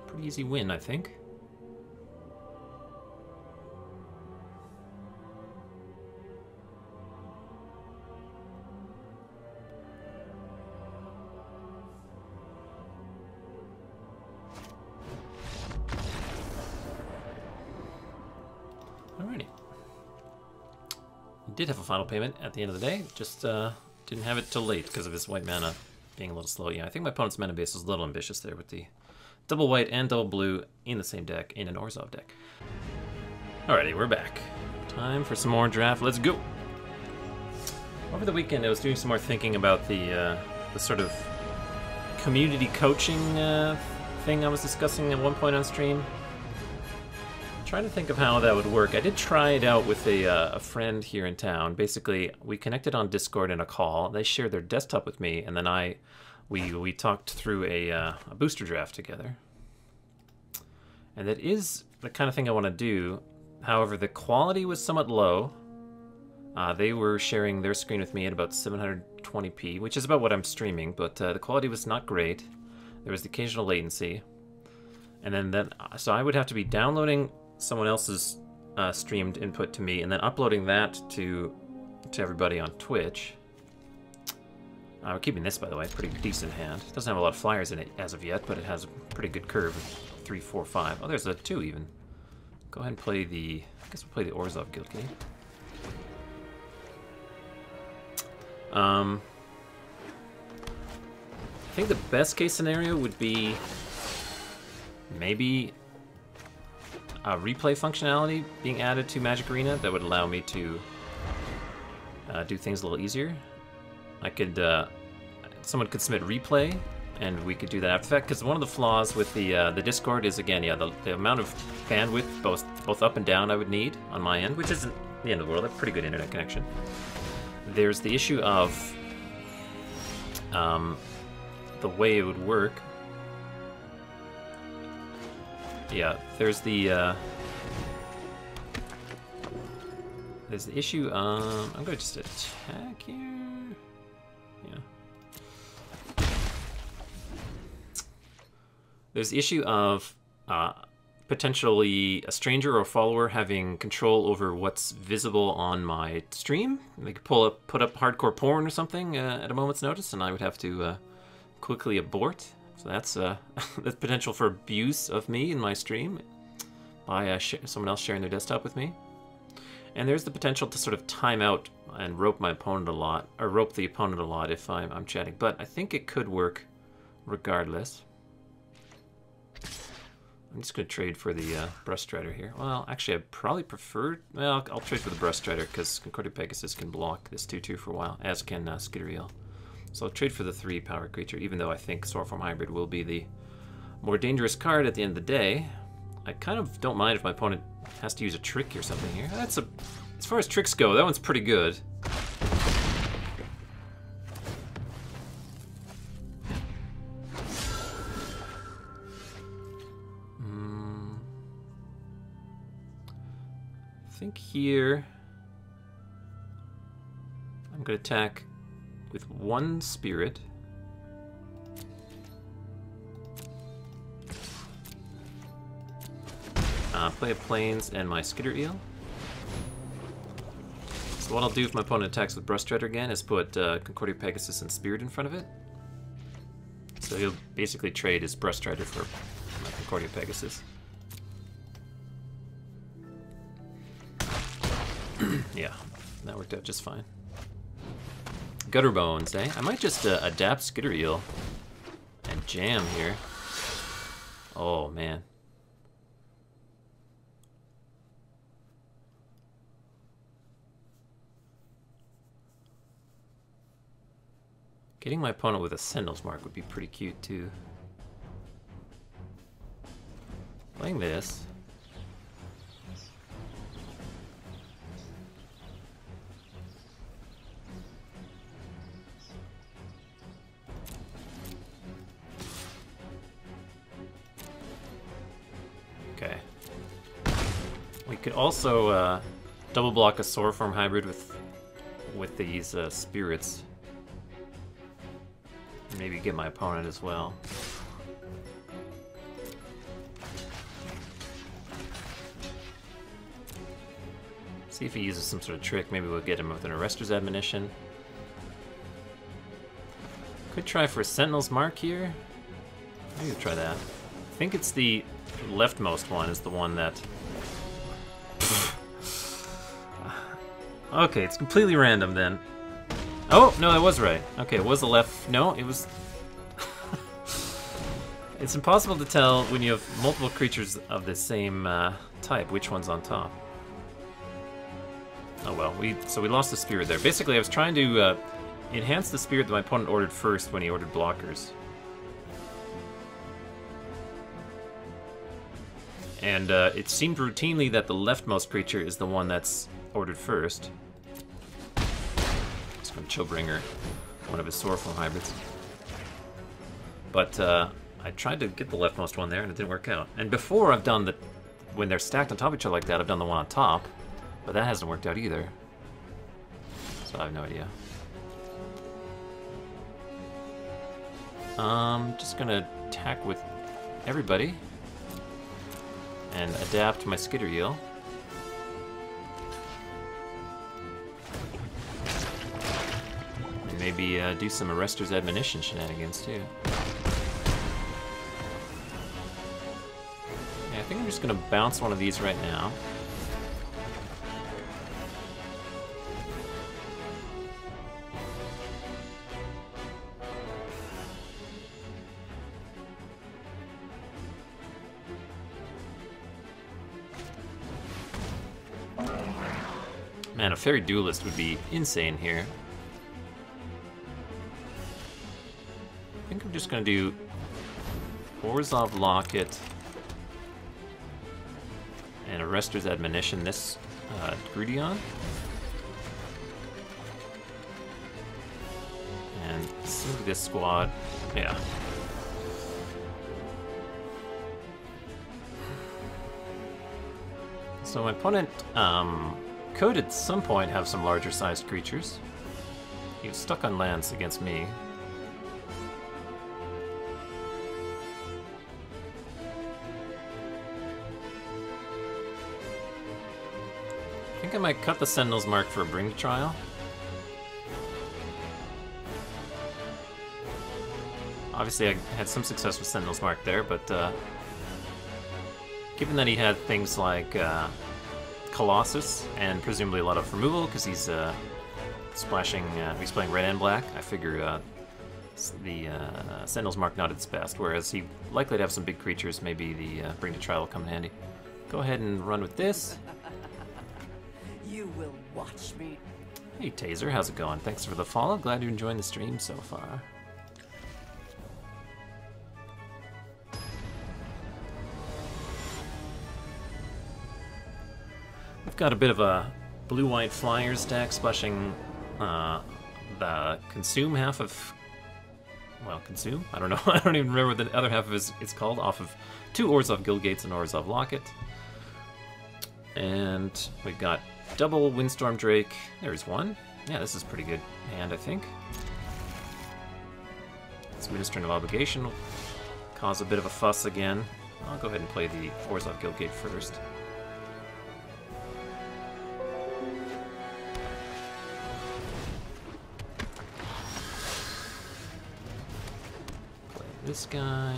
pretty easy win, I think. Alrighty. We did have a final payment at the end of the day, just didn't have it till late because of his white mana being a little slow. Yeah, I think my opponent's mana base was a little ambitious there with the double white and double blue in the same deck in an Orzhov deck. Alrighty, we're back. Time for some more draft. Let's go! Over the weekend, I was doing some more thinking about the sort of community coaching thing I was discussing at one point on stream. Trying to think of how that would work. I did try it out with a friend here in town. Basically, we connected on Discord in a call. They shared their desktop with me, and then we talked through a booster draft together. And that is the kind of thing I want to do. However, the quality was somewhat low. They were sharing their screen with me at about 720p, which is about what I'm streaming, but the quality was not great. There was the occasional latency. And then so I would have to be downloading someone else's streamed input to me and then uploading that to everybody on Twitch. We're keeping this, by the way, pretty decent hand. It doesn't have a lot of flyers in it as of yet, but it has a pretty good curve. 3, 4, 5. Oh, there's a 2 even. Go ahead and play the... I guess we'll play the Orzhov Guild game. I think the best case scenario would be maybe a replay functionality being added to Magic Arena that would allow me to do things a little easier. I could, someone could submit replay, and we could do that after that. Because one of the flaws with the Discord is, again, yeah, the amount of bandwidth, both up and down, I would need on my end, which isn't the end of the world. I have a pretty good internet connection. There's the issue of the way it would work. Yeah, there's the issue. I'm gonna just attack here. Yeah. There's the issue of potentially a stranger or follower having control over what's visible on my stream. They could put up hardcore porn or something at a moment's notice, and I would have to quickly abort. So that's the potential for abuse of me in my stream by someone else sharing their desktop with me. And there's the potential to sort of time out and rope my opponent a lot, or rope the opponent a lot if I'm chatting. But I think it could work regardless. I'm just going to trade for the Brush Strider here. Well, actually, I probably prefer... Well, I'll trade for the Brush Strider because Concordia Pegasus can block this 2/2 for a while, as can Skittereel. So I'll trade for the 3 power creature, even though I think Soarform Hybrid will be the more dangerous card at the end of the day. I kind of don't mind if my opponent has to use a trick or something here. That's a... As far as tricks go, that one's pretty good. I think here I'm going to attack with 1 spirit. Play a Plains and my Skittereel. So what I'll do if my opponent attacks with Brush Strider again is put Concordia Pegasus and Spirit in front of it. So he'll basically trade his Brush Strider for my Concordia Pegasus. Yeah, that worked out just fine. Gutter Bones, eh? I might just adapt Skittereel and jam here. Oh, man. Getting my opponent with a Sentinel's Mark would be pretty cute, too. Playing this. Okay. We could also double block a Soarform Hybrid with these spirits. Maybe get my opponent as well. See if he uses some sort of trick. Maybe we'll get him with an Arrester's Admonition. Could try for a Sentinel's Mark here. Maybe we'll try that. I think it's the leftmost one is the one that... Okay, it's completely random then. Oh, no, I was right. Okay, it was the left... No, it was... It's impossible to tell when you have multiple creatures of the same type, which one's on top. Oh well, so we lost the spirit there. Basically, I was trying to enhance the spirit that my opponent ordered first when he ordered blockers. And it seemed routinely that the leftmost creature is the one that's ordered first. Just going to Chillbringer, one of his Soarform hybrids. But I tried to get the leftmost one there and it didn't work out. And before I've done the... When they're stacked on top of each other like that, I've done the one on top. But that hasn't worked out either. So I have no idea. Just gonna attack with everybody. And adapt my Skittereel. And maybe do some Arrester's Admonition shenanigans too. Yeah, I think I'm just gonna bounce one of these right now. Man, a Fairy Duelist would be insane here. I think I'm just going to do Orzhov Locket and Arrester's Admonition this Grudion. And sink this squad. Yeah. So my opponent could at some point have some larger sized creatures. He was stuck on lands against me. think I might cut the Sentinel's Mark for a Bring to Trial. Obviously, I had some success with Sentinel's Mark there, but given that he had things like Colossus and presumably a lot of removal because he's splashing, he's playing red and black, I figure the Sentinel's Mark not its best, whereas he likely to have some big creatures. Maybe the Bring to Trial will come in handy. Go ahead and run with this. You will watch me. Hey Taser, how's it going? Thanks for the follow. Glad you're enjoying the stream so far. I've got a bit of a blue-white Flyers deck, splashing the Consume half of... Well, Consume? I don't know. I don't even remember what the other half of it's called. Off of 2 Orzhov Guildgates and Orzhov Locket. And we've got double Windstorm Drake. There's one. Yeah, this is a pretty good hand, I think. This Ministering of Obligation will cause a bit of a fuss again. I'll go ahead and play the Orzhov Guildgate first. This guy.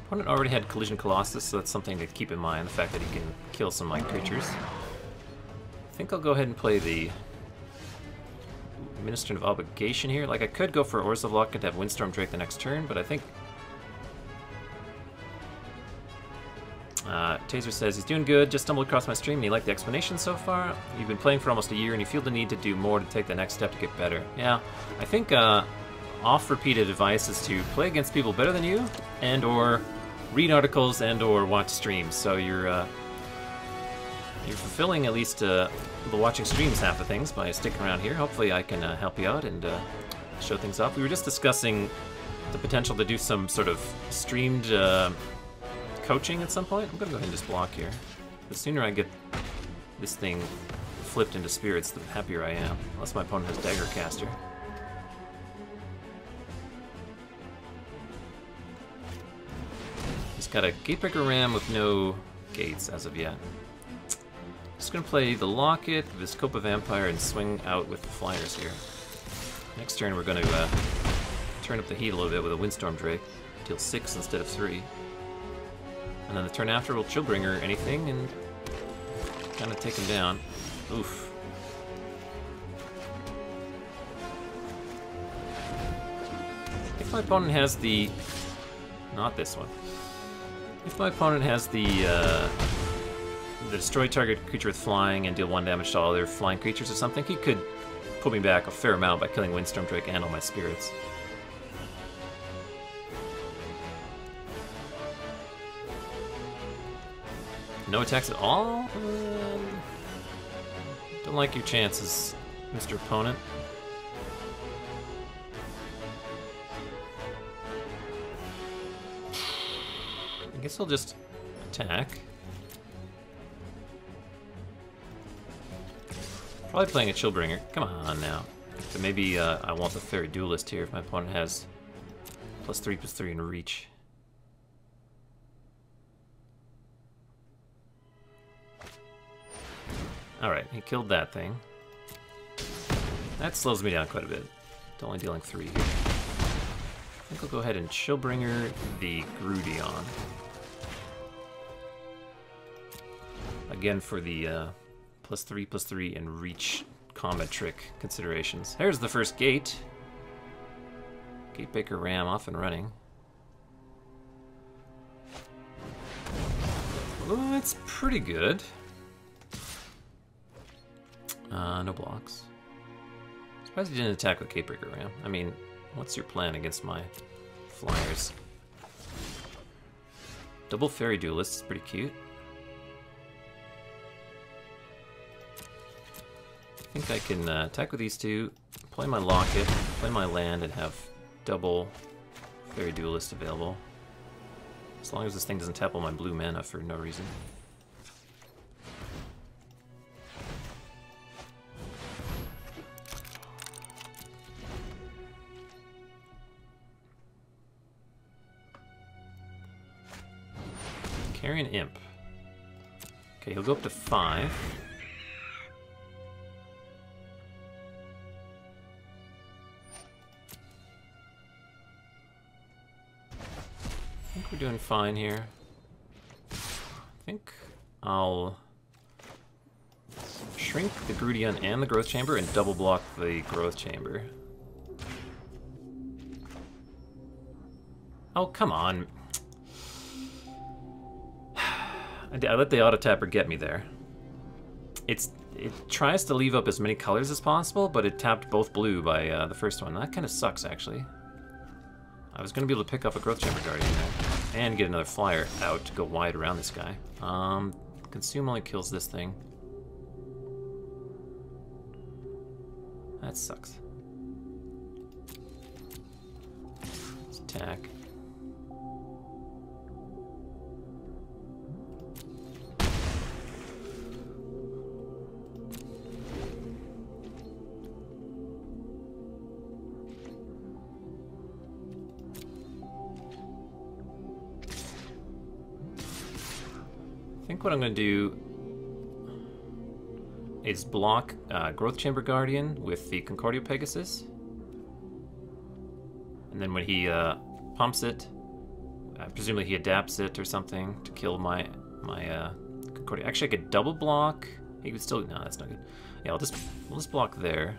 Opponent already had Collision Colossus, so that's something to keep in mind, the fact that he can kill some light creatures. I think I'll go ahead and play the Minister of Obligation here. Like, I could go for Orzhov Locket to have Windstorm Drake the next turn, but I think... Taser says, he's doing good, just stumbled across my stream and he liked the explanation so far. You've been playing for almost a year and you feel the need to do more to take the next step to get better. Yeah, I think oft-repeated advice is to play against people better than you, and or read articles and or watch streams. So you're fulfilling at least the watching streams half of things by sticking around here. Hopefully I can help you out and show things off. We were just discussing the potential to do some sort of streamed coaching at some point. I'm gonna go ahead and just block here. The sooner I get this thing flipped into spirits, the happier I am. Unless my opponent has Dagger Caster. He's got a Gatebreaker Ram with no gates as of yet. Just gonna play the Locket, Viscopa Vampire, and swing out with the Flyers here. Next turn we're gonna turn up the heat a little bit with a Windstorm Drake. Deal 6 instead of 3. And then the turn after we'll Chillbringer anything and kind of take him down. Oof. If my opponent has the... not this one. If my opponent has the destroy target creature with flying and deal 1 damage to all other flying creatures or something, he could put me back a fair amount by killing Windstorm Drake and all my spirits. No attacks at all? Don't like your chances, Mr. Opponent. I guess he'll just attack. Probably playing a Chillbringer. Come on now. So maybe I want the Fairy Duelist here if my opponent has +3/+3 in reach. Alright, he killed that thing. That slows me down quite a bit. It's only dealing 3 here. I think I'll go ahead and Chillbringer the Grudion. Again for the +3/+3 in reach combat trick considerations. There's the first gate. Gatebreaker Ram off and running. Oh, that's pretty good. No blocks. Surprised he didn't attack with Gatebreaker Ram. I mean, what's your plan against my Flyers? Double Fairy Duelist is pretty cute. I think I can attack with these two, play my Locket, play my land, and have double Fairy Duelist available. As long as this thing doesn't tap all my blue mana for no reason. Carrion Imp. Okay, he'll go up to 5. I think we're doing fine here. I think I'll shrink the Grudion and the Growth Chamber and double block the Growth Chamber. Oh, come on. I let the auto-tapper get me there. It tries to leave up as many colors as possible, but it tapped both blue by the first one. That kind of sucks, actually. I was going to be able to pick up a Growth Chamber Guardian there and get another flyer out to go wide around this guy. Consume only kills this thing. That sucks. Let's attack. I think what I'm going to do is block Growth Chamber Guardian with the Concordia Pegasus. And then when he pumps it, presumably he adapts it or something to kill my Concordia. Actually, I could double block. He would still... No, that's not good. Yeah, we'll just block there.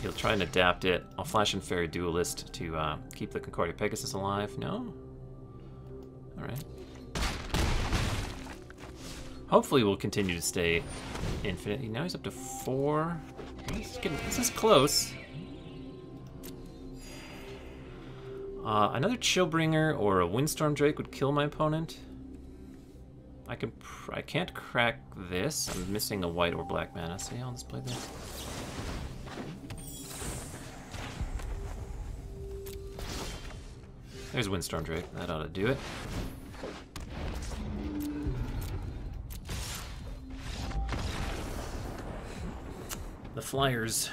He'll try and adapt it. I'll flash in Fairy Duelist to keep the Concordia Pegasus alive. No? Alright. Hopefully we'll continue to stay infinite. Now he's up to 4. This is close. Another Chillbringer or a Windstorm Drake would kill my opponent. I can't crack this. I'm missing a white or black mana. So yeah, I'll just play this. There's Windstorm Drake. That ought to do it. The flyers.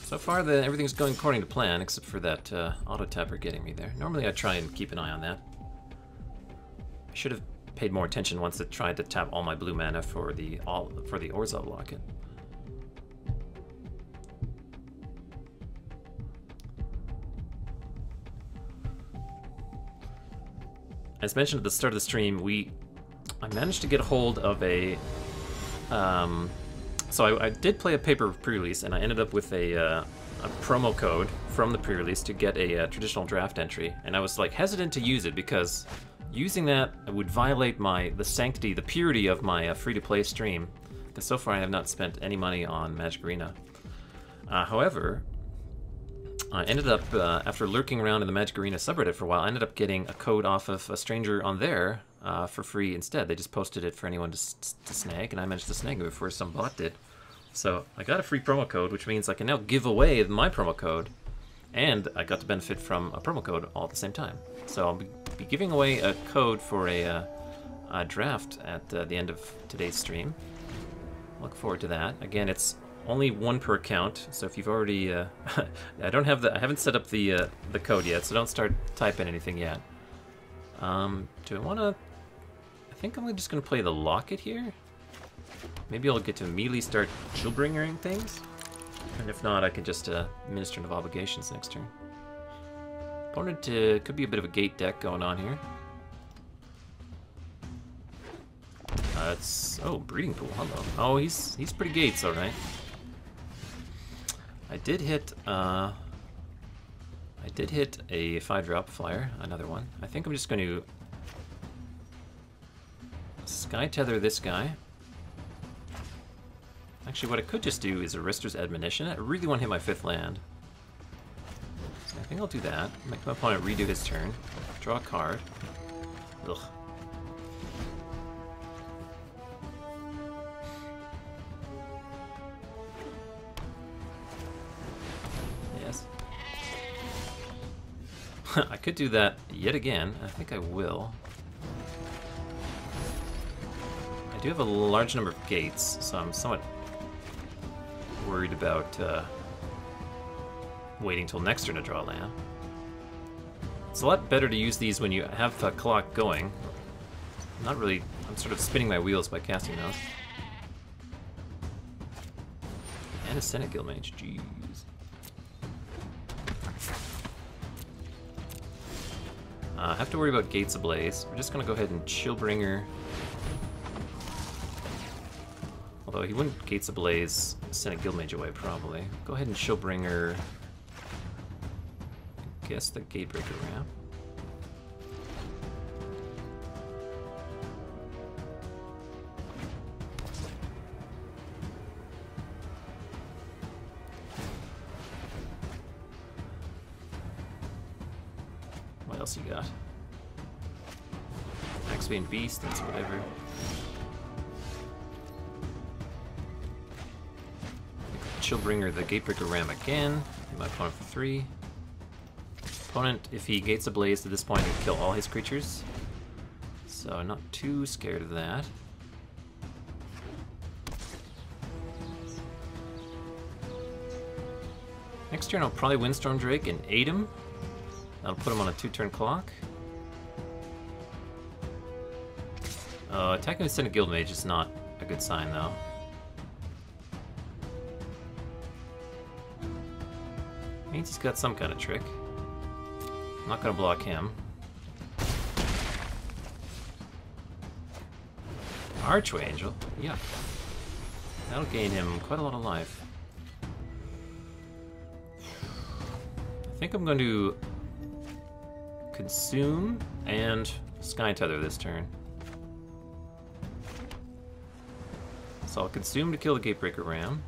So far, everything's going according to plan, except for that auto-tapper getting me there. Normally, I try and keep an eye on that. I should have paid more attention once it tried to tap all my blue mana for the Orzhov Locket. As mentioned at the start of the stream, I managed to get a hold of a... So I did play a paper pre-release, and I ended up with a promo code from the pre-release to get a traditional draft entry. And I was like hesitant to use it because using that would violate the sanctity, the purity of my free-to-play stream. Because so far I have not spent any money on Magic Arena. However, I ended up, after lurking around in the Magic Arena subreddit for a while, I ended up getting a code off of a stranger on there for free instead. They just posted it for anyone to snag, and I managed to snag it before some bot did. So I got a free promo code, which means I can now give away my promo code, and I got to benefit from a promo code all at the same time. So I'll be giving away a code for a draft at the end of today's stream. Look forward to that. Again, it's only one per account, so if you've already, I haven't set up the code yet, so don't start typing anything yet. Do I want to? I think I'm just going to play the Locket here. Maybe I'll get to immediately start Chillbringering things, and if not, I can just Minister of Obligations next turn. Opponent could be a bit of a gate deck going on here. Oh, Breeding Pool. Hello. Oh, he's pretty gates, all right. I did hit a 5-drop flyer, another one. I think I'm just going to Sky Tether this guy. Actually, what I could just do is Arister's Admonition. I really want to hit my 5th land. So I think I'll do that. Make my opponent redo his turn. Draw a card. Ugh. I could do that yet again. I think I will. I do have a large number of gates, so I'm somewhat worried about waiting till next turn to draw land. It's a lot better to use these when you have the clock going. Not really, I'm sort of spinning my wheels by casting those. And a Senate Guildmage, jeez. Have to worry about Gates Ablaze. We're just gonna go ahead and Chillbringer. Although he wouldn't Gates Ablaze Senate Guildmage away, probably. Go ahead and Chillbringer. Guess the Gatebreaker ramp. What else you got? Maxbane Beast, that's whatever. Chillbringer the Gatebreaker ram again. My opponent for 3. Opponent, if he Gates Ablaze at this point, he'll kill all his creatures. So not too scared of that. Next turn I'll probably Windstorm Drake and 8 him. That'll put him on a 2-turn clock. Attacking with Senate Guildmage is not a good sign though. Means he's got some kind of trick. I'm not gonna block him. Archway Angel? Yeah. That'll gain him quite a lot of life. I think I'm going to consume and Sky Tether this turn. So I'll consume to kill the Gatebreaker ram.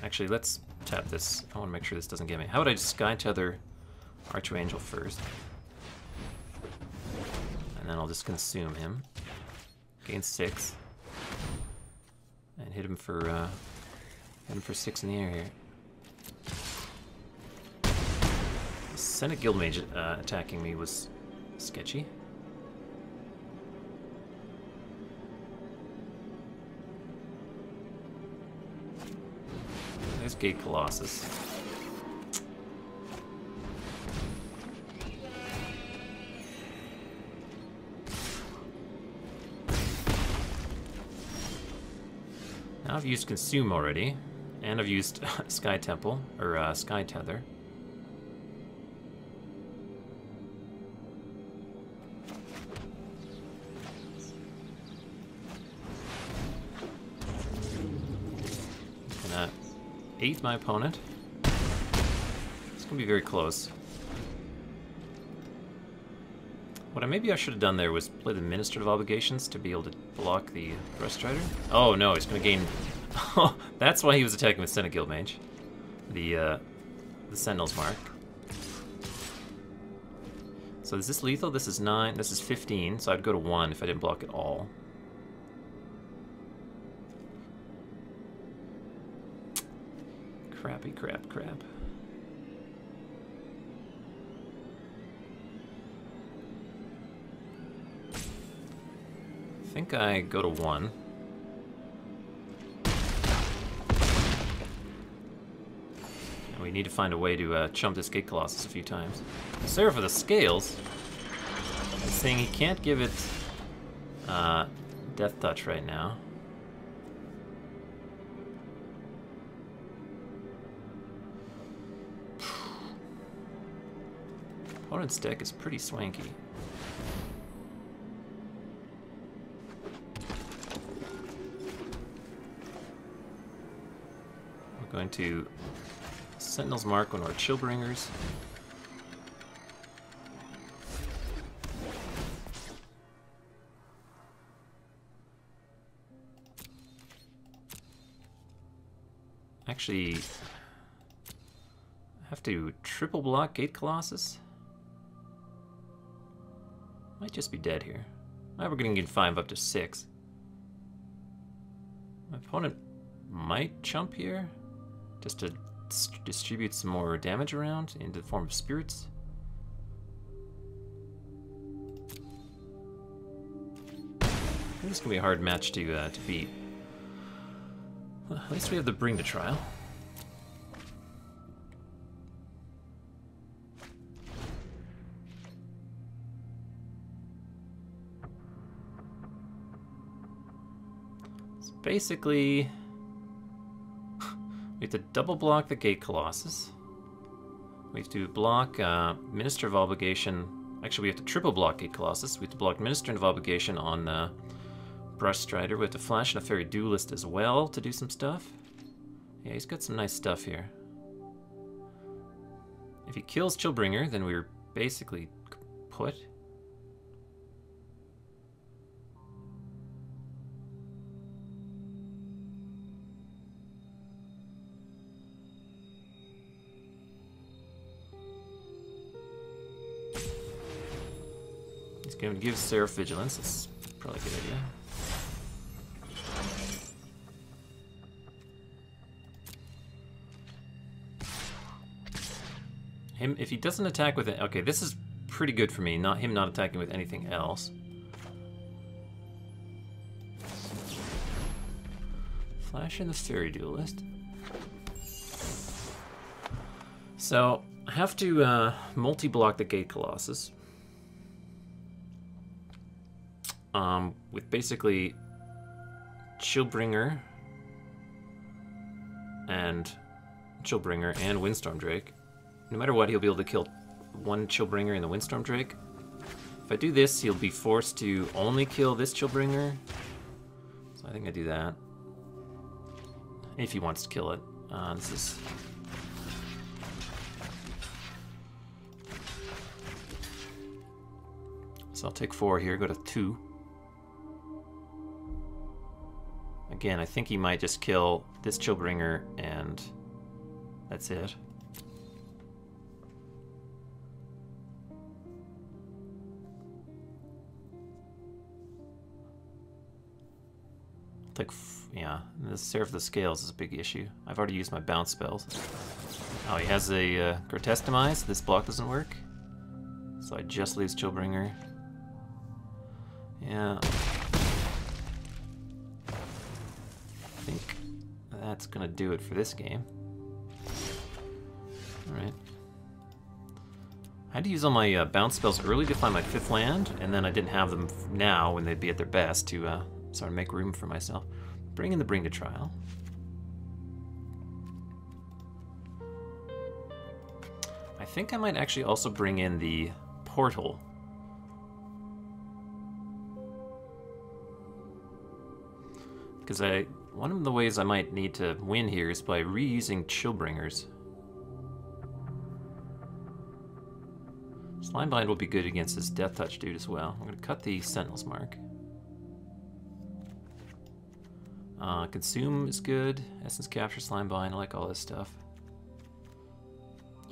Actually, let's tap this. I want to make sure this doesn't get me. How would I just Sky Tether Archway Angel first? And then I'll just consume him. Gain 6. And hit him for 6 in the air here. Senate Guildmage attacking me was sketchy. There's Gate Colossus. Now I've used Consume already, and I've used Sky Temple, or Sky Tether. Gonna 8 my opponent. It's gonna be very close. What maybe I should have done there was play the Administrative Obligations to be able to block the Frustrator. Oh no, he's gonna gain. Oh, that's why he was attacking with Senate Guildmage. The Sentinel's Mark. So is this lethal? This is 9. This is 15. So I'd go to 1 if I didn't block at all. Crappy crap. I think I go to 1. And we need to find a way to chump this Gate Colossus a few times. Seraph of the Scales is saying he can't give it Death Touch right now. Opponent's deck is pretty swanky. We're going to Sentinel's Mark one of our Chillbringers. Actually, I have to triple block Gate Colossus. Might just be dead here. Now we're going to get 5 up to 6. My opponent might chump here, just to distribute some more damage around into the form of spirits. This is going to be a hard match to beat. Well, at least we have the bring to trial. So basically, we have to double block the Gate Colossus. We have to block Minister of Obligation. Actually, we have to triple block Gate Colossus. We have to block Minister of Obligation on Brush Strider. We have to flash in a Fairy Duelist as well to do some stuff. Yeah, he's got some nice stuff here. If he kills Chillbringer, then we're basically put. He's going to give Seraph Vigilance. That's probably a good idea. If he doesn't attack with it, okay, this is pretty good for me. Not him not attacking with anything else. Flash in the Fairy Duelist. So I have to multi-block the Gate Colossus. With basically Chillbringer and Windstorm Drake. No matter what, he'll be able to kill one Chillbringer and the Windstorm Drake. If I do this, he'll be forced to only kill this Chillbringer. So I think I do that. If he wants to kill it. This is... So I'll take 4 here, go to 2. Again, I think he might just kill this Chillbringer and that's it. Yeah, the Seraph of the Scales is a big issue. I've already used my bounce spells. Oh, he has a Grotesque Demise. This block doesn't work. So I just lose Chillbringer. Yeah. I think that's gonna do it for this game. Alright. I had to use all my bounce spells early to find my 5th land, and then I didn't have them now when they'd be at their best to sort of make room for myself. Bring in the Bring to Trial. I think I might actually also bring in the Portal. Because one of the ways I might need to win here is by reusing Chillbringers. Slimebind will be good against this Death Touch dude as well. I'm going to cut the Sentinel's Mark. Consume is good. Essence Capture, Slimebind, I like all this stuff.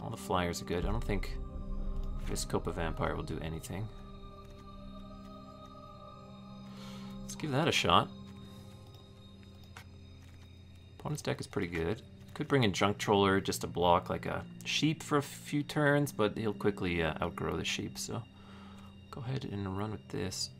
All the flyers are good. I don't think this Copa Vampire will do anything. Let's give that a shot. Opponent's deck is pretty good. Could bring in Junk Troller just to block like a sheep for a few turns, but he'll quickly outgrow the sheep, so go ahead and run with this.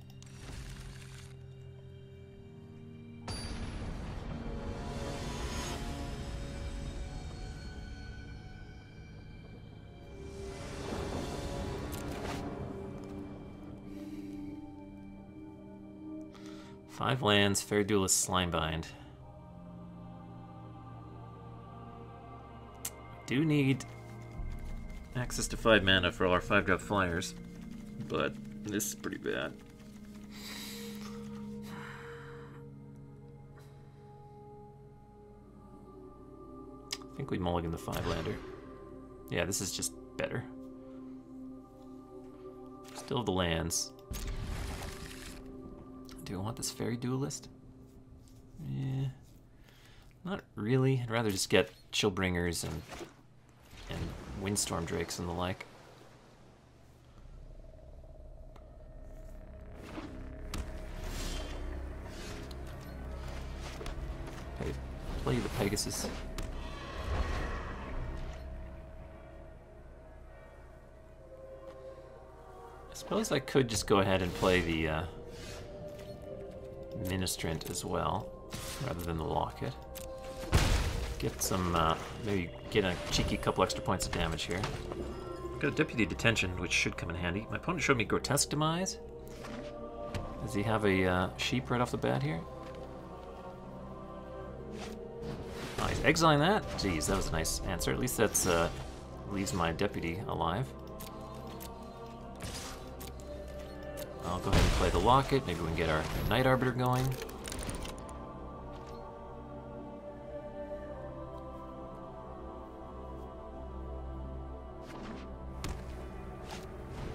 Five lands, Fair Duelist, Slimebind. Do need access to 5 mana for all our 5-drop flyers, but this is pretty bad. I think we mulligan the 5-lander. Yeah, this is just better. Still the lands. Do I want this Fairy Duelist? Yeah, not really. I'd rather just get Chillbringers and Windstorm Drakes and the like. Okay, play the Pegasus. I suppose I could just go ahead and play the Ministrant as well, rather than the Locket. get some, maybe get a cheeky couple extra points of damage here. Got a Deputy Detention, which should come in handy. My opponent showed me Grotesque Demise. Does he have a sheep right off the bat here? Oh, he's exiling that? Jeez, that was a nice answer. At least that's leaves my deputy alive. I'll go ahead and play the Locket. Maybe we can get our Night Arbiter going.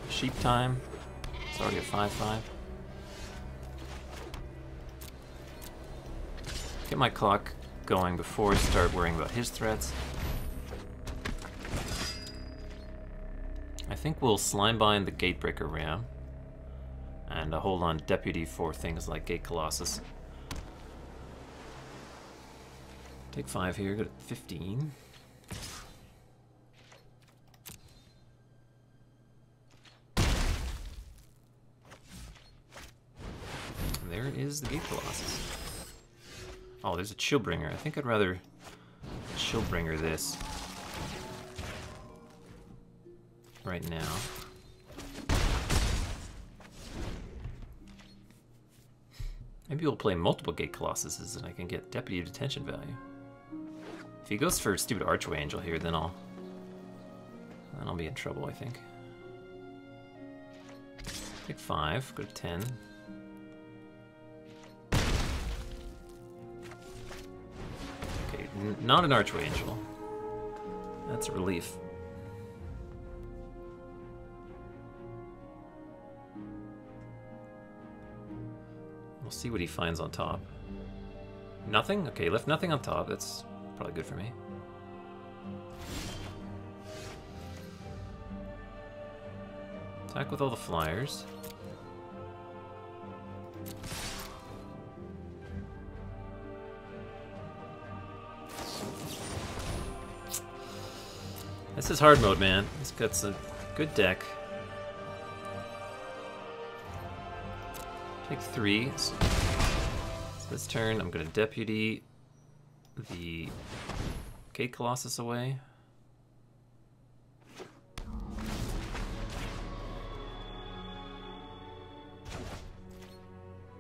Sheep time. It's already a 5/5. Get my clock going before I start worrying about his threats. I think we'll Slimebind the Gatebreaker Ram and hold on Deputy for things like Gate Colossus. Take 5 here, go to 15. There is the Gate Colossus. Oh, there's a Chillbringer. I think I'd rather Chillbringer this right now. Maybe we'll play multiple Gate Colossuses and I can get Deputy Detention value. If he goes for stupid Archway Angel here, then I'll be in trouble, I think. Take 5, go to 10. Okay, not an Archway Angel. That's a relief. We'll see what he finds on top. Nothing? Okay, left nothing on top. That's probably good for me. Attack with all the flyers. This is hard mode, man. He's got some good deck. Take 3. So this turn, I'm going to Deputy the Gate Colossus away.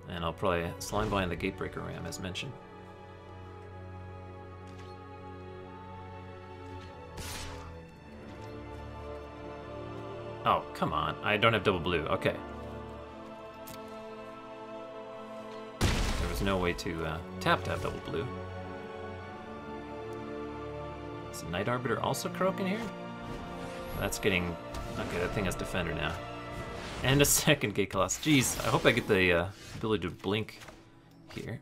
And I'll probably Slimebind the Gatebreaker Ram, as mentioned. Oh, come on. I don't have double blue. Okay. There was no way to tap to have double blue. Is a Night Arbiter also croaking here? That's getting... Okay, that thing has Defender now. And a second Gate Colossus. Jeez, I hope I get the ability to blink here.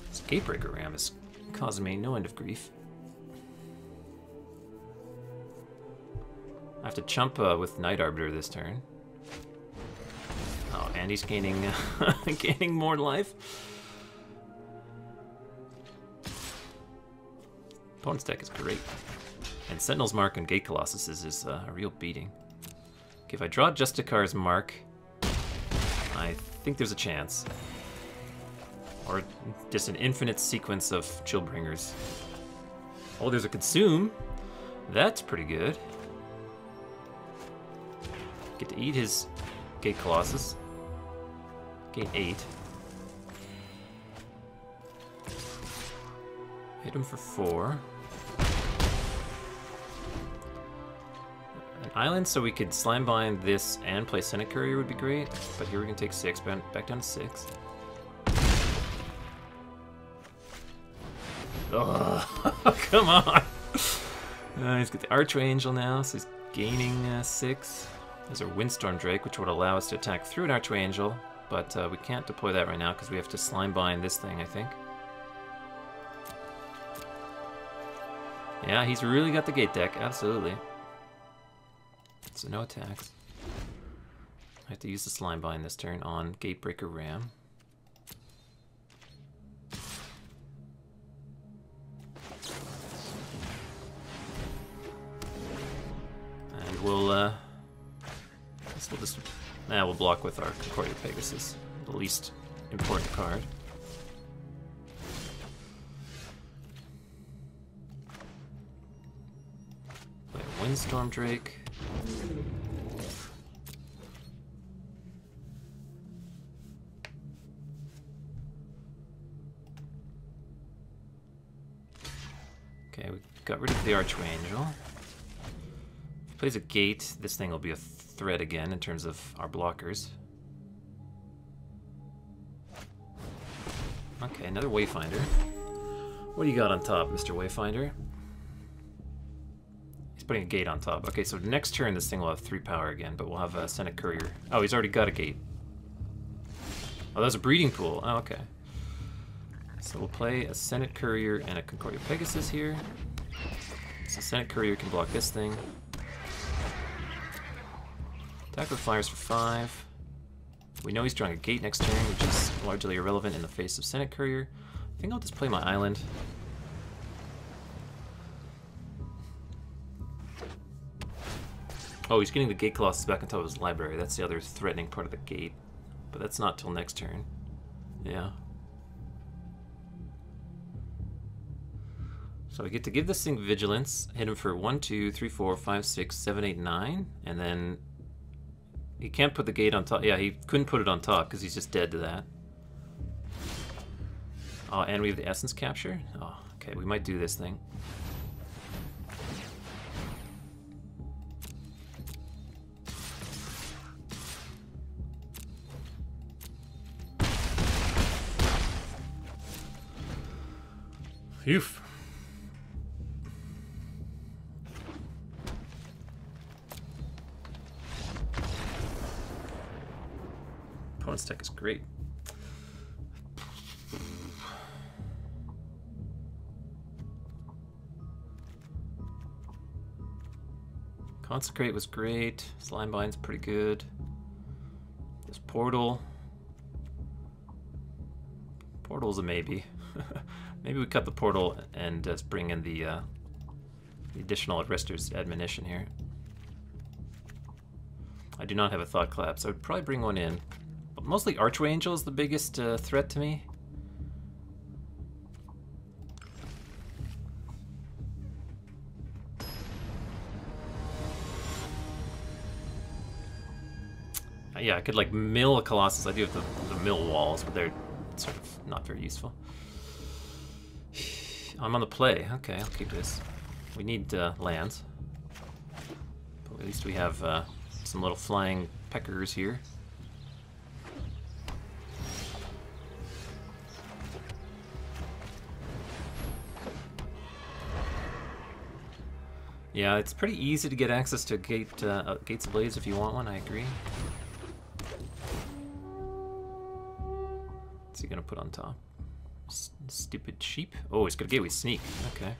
This Gatebreaker Ram is causing me no end of grief. I have to chump with Night Arbiter this turn. Oh, and he's gaining, gaining more life. Opponent's deck is great. And Sentinel's Mark and Gate Colossus is a real beating. Okay, if I draw Justicar's Mark, I think there's a chance. Or just an infinite sequence of Chillbringers. Oh, there's a Consume. That's pretty good. Get to eat his Gate Colossus. Gain 8. Hit him for 4. An island so we could Slimebind this and play Senate Courier would be great, but here we can take 6, back down to 6. Oh, come on! He's got the Archway Angel now, so he's gaining 6. There's our Windstorm Drake, which would allow us to attack through an Archway Angel, but we can't deploy that right now because we have to Slimebind this thing, I think. Yeah, he's really got the gate deck, absolutely. So no attacks. I have to use the Slimebind this turn on Gatebreaker Ram. And we'll just Now we'll block with our Concordia Pegasus, the least important card. Play a Windstorm Drake. Okay, we got rid of the Archway Angel. If he plays a gate, this thing will be a threat again in terms of our blockers. Okay, another Wayfinder. What do you got on top, Mr. Wayfinder? He's putting a gate on top. Okay, so next turn this thing will have 3 power again, but we'll have a Senate Courier. Oh, he's already got a gate. Oh, that's a breeding pool. Oh, okay. So we'll play a Senate Courier and a Concordia Pegasus here. So Senate Courier can block this thing. Attack with flyers for 5. We know he's drawing a gate next turn, which is largely irrelevant in the face of Senate Courier. I think I'll just play my island. Oh, he's getting the Gate Colossus back on top of his library. That's the other threatening part of the gate. But that's not till next turn. Yeah. So I get to give this thing Vigilance, hit him for 1, 2, 3, 4, 5, 6, 7, 8, 9, and then he can't put the gate on top. Yeah, he couldn't put it on top because he's just dead to that. Oh, and we have the Essence Capture? Oh, okay, we might do this thing. Phew. Opponent's deck is great. Consecrate was great. Slimebind's pretty good. This Portal. Portal's a maybe. Maybe we cut the Portal and just bring in the additional Arrester's Admonition here. I do not have a Thought Collapse. I would probably bring one in. But mostly Archway Angel is the biggest threat to me. Yeah, I could like mill a Colossus. I do have the mill walls, but they're sort of not very useful. I'm on the play. Okay, I'll keep this. We need lands. But at least we have some little flying peckers here. Yeah, it's pretty easy to get access to Gates of Blades if you want one, I agree. What's he gonna put on top? Stupid sheep? Oh, he's got a Gateway Sneak. Okay.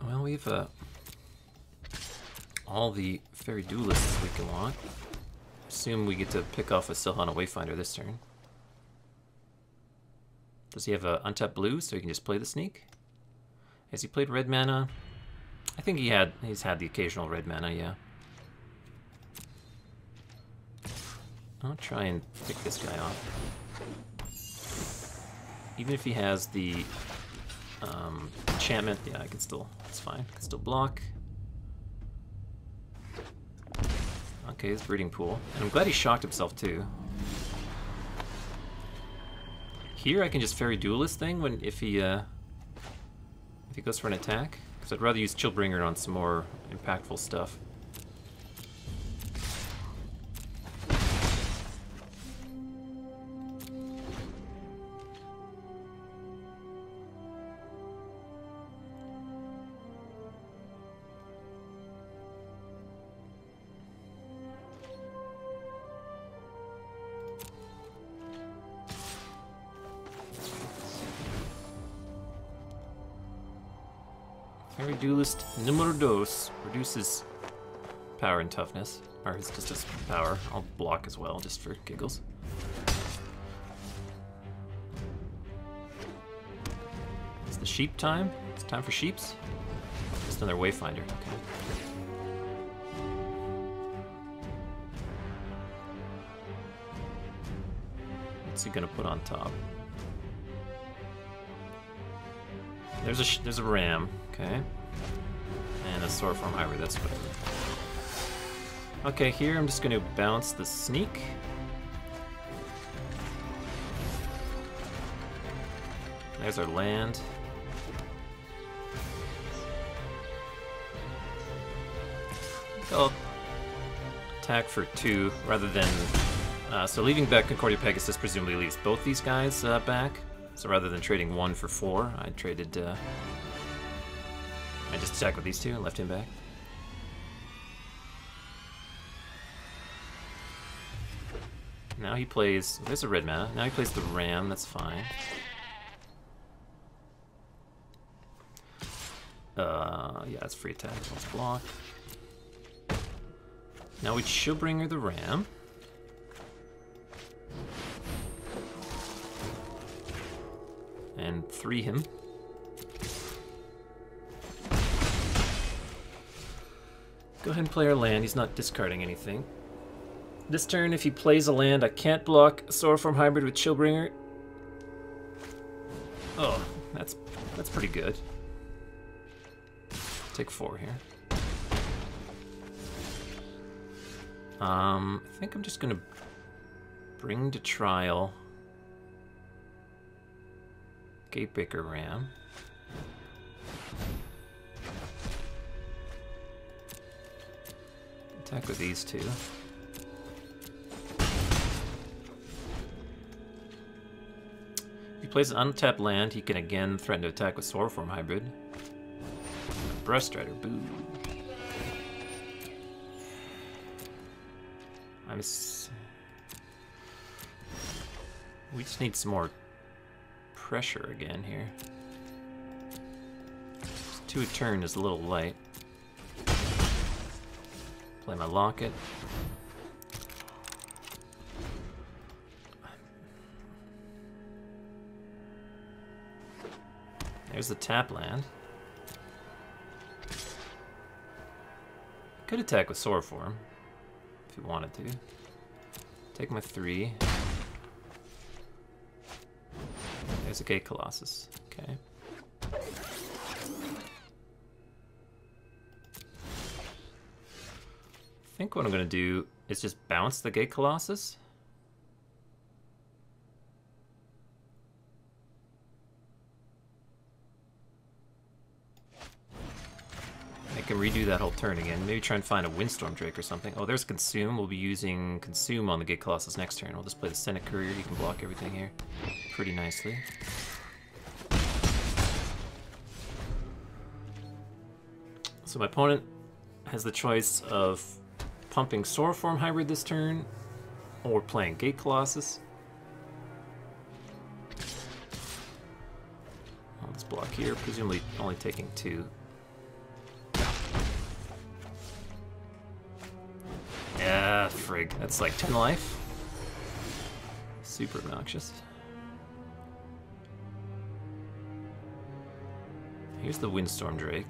Well, we've all the Fairy Duelists we can want. Assume we get to pick off a Silhana Wayfinder this turn. Does he have a untapped blue so he can just play the Sneak? Has he played red mana? I think he's had the occasional red mana, yeah. I'll try and pick this guy off. Even if he has the enchantment, yeah, I can still, it's fine. I can still block. Okay, his breeding pool. And I'm glad he shocked himself too. Here I can just Fairy Duelist thing if he goes for an attack. Because I'd rather use Chillbringer on some more impactful stuff. Fairy Duelist numero dos reduces power and toughness, or it's just his power. I'll block as well, just for giggles. It's the sheep time. It's time for sheeps. Just another Wayfinder. Okay. What's he gonna put on top? There's a ram, okay, and a sword form hybrid. That's whatever. Okay, here I'm just gonna bounce the sneak. There's our land. I'll attack for 2 rather than... so leaving back Concordia Pegasus presumably leaves both these guys back. So rather than trading 1 for 4, I traded... I just attacked with these 2 and left him back. Now he plays... There's a red mana. Now he plays the ram, that's fine. Yeah, it's free attack. Let's block. Now we Shieldbringer the ram. And 3 him. Go ahead and play our land. He's not discarding anything. This turn, if he plays a land, I can't block a Swordform Hybrid with Shieldbringer. Oh, that's pretty good. Take 4 here. I think I'm just gonna bring to trial Gatebreaker Ram. Attack with these 2. If he plays an untapped land, he can again threaten to attack with Swordform Hybrid. Breast Strider, boo. We just need some more pressure again here. 2 a turn is a little light. Play my Locket. There's the tap land. Could attack with Sword Form if you wanted to. Take my 3. There's a Gate Colossus. Okay. I think what I'm going to do is just bounce the Gate Colossus. I can redo that whole turn again. Maybe try and find a Windstorm Drake or something. Oh, there's Consume. We'll be using Consume on the Gate Colossus next turn. We'll just play the Senate Courier. You can block everything here pretty nicely. So my opponent has the choice of pumping Swordform Hybrid this turn or playing Gate Colossus. I'll just block here, presumably only taking 2. Yeah, frig. That's like 10 life. Super obnoxious. Here's the Windstorm Drake.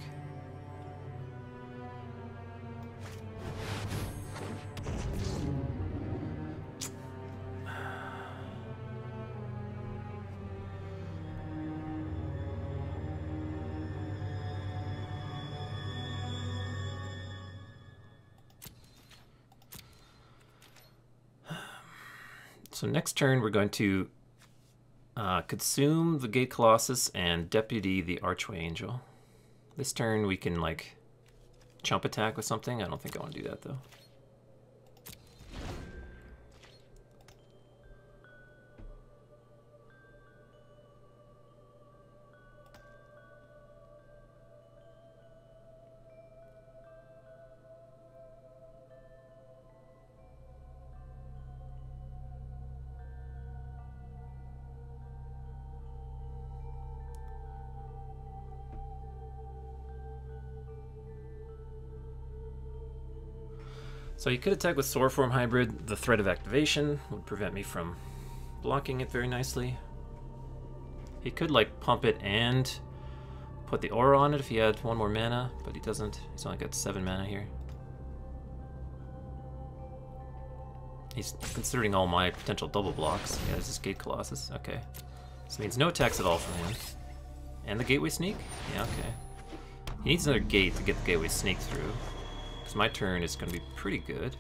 So next turn we're going to consume the Gate Colossus and Deputy the Archway Angel. This turn we can like chump attack with something. I don't think I want to do that though. So you could attack with Swordform Hybrid. The threat of activation would prevent me from blocking it very nicely. He could like pump it and put the aura on it if he had 1 more mana, but he doesn't. He's only got 7 mana here. He's considering all my potential double blocks. Yeah, there's this Gate Colossus. Okay. This means no attacks at all from him. And the Gateway Sneak? Yeah, okay. He needs another gate to get the Gateway Sneak through. Because my turn is going to be pretty good.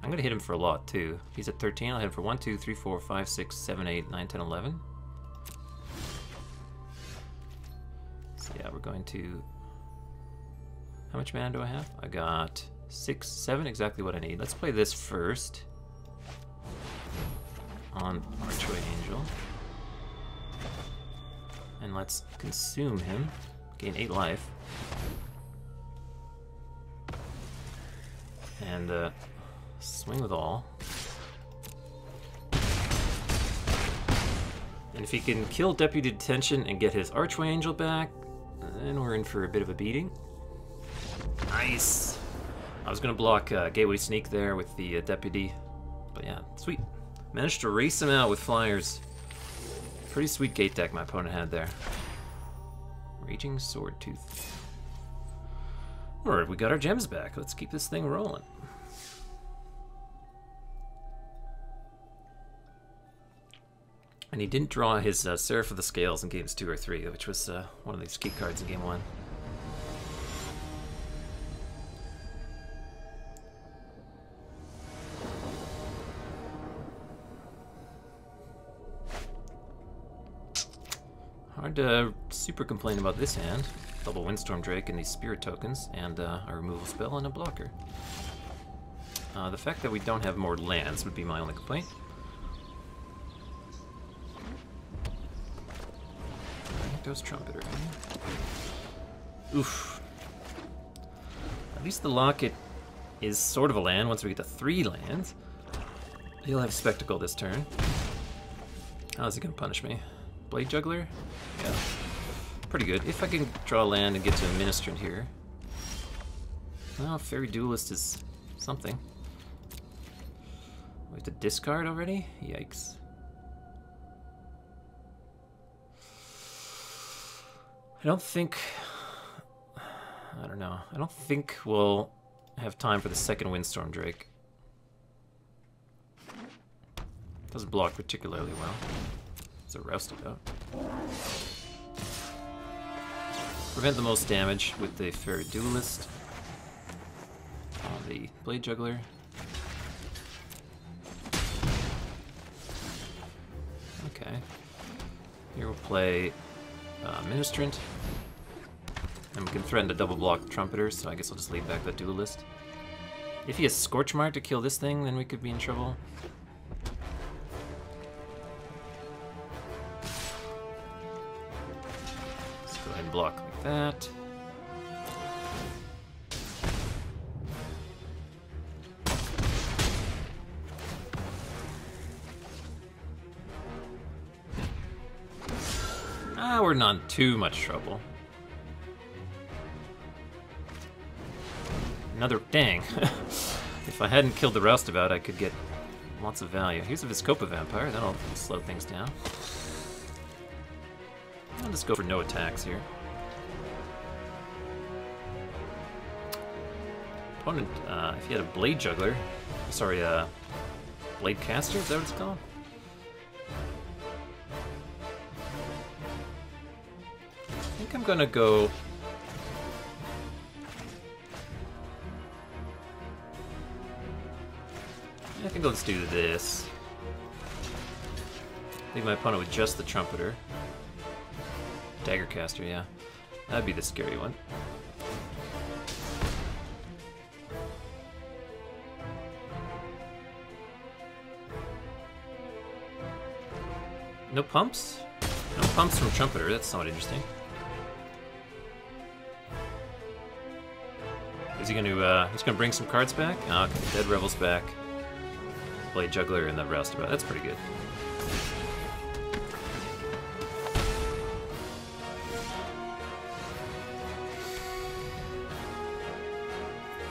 I'm going to hit him for a lot, too. He's at 13. I'll hit him for 1, 2, 3, 4, 5, 6, 7, 8, 9, 10, 11. So yeah, we're going to... How much mana do I have? I got 6, 7, exactly what I need. Let's play this first. On Archway Angel. And let's consume him. Gain 8 life. And swing with all. And if he can kill Deputy Detention and get his Archway Angel back, then we're in for a bit of a beating. Nice! I was gonna block Gateway Sneak there with the Deputy, but yeah, sweet. Managed to race him out with flyers. Pretty sweet gate deck my opponent had there. Raging Sword Tooth. Alright, we got our gems back. Let's keep this thing rolling. And he didn't draw his Seraph of the Scales in games 2 or 3, which was one of these key cards in game 1. Hard to super complain about this hand. Double Windstorm Drake and these Spirit tokens, and a removal spell and a blocker. The fact that we don't have more lands would be my only complaint. Goes Trumpeter. Oof. At least the Locket is sort of a land once we get to 3 lands. He'll have Spectacle this turn. How's he gonna punish me? Blade Juggler? Yeah. Pretty good. If I can draw land and get to a Ministrant here. Well, Fairy Duelist is something. We have to discard already? Yikes. I don't think we'll have time for the second Windstorm Drake. Doesn't block particularly well. It's a Roustabout. Prevent the most damage with the Fairy Duelist. On the Blade Juggler. Okay. Here we'll play Ministrant. And we can threaten to double block the Trumpeter, so I guess I'll just leave back the Duelist. If he has Scorchmark to kill this thing, then we could be in trouble. Let's go ahead and block like that. We're not in too much trouble. Another dang. If I hadn't killed the Roustabout, I could get lots of value. Here's a Viscopa Vampire. That'll slow things down. I'll just go for no attacks here. Opponent, if he had a Blade Juggler, sorry, Blade Caster, is that what it's called? I think I'm gonna go... I think I'll just do this. Leave my opponent with just the Trumpeter. Daggercaster, yeah. That'd be the scary one. No pumps? No pumps from Trumpeter, that's somewhat interesting. Is he gonna, he's gonna bring some cards back? Oh, okay, Dead Revel's back. Blade Juggler and the Roustabout, that's pretty good.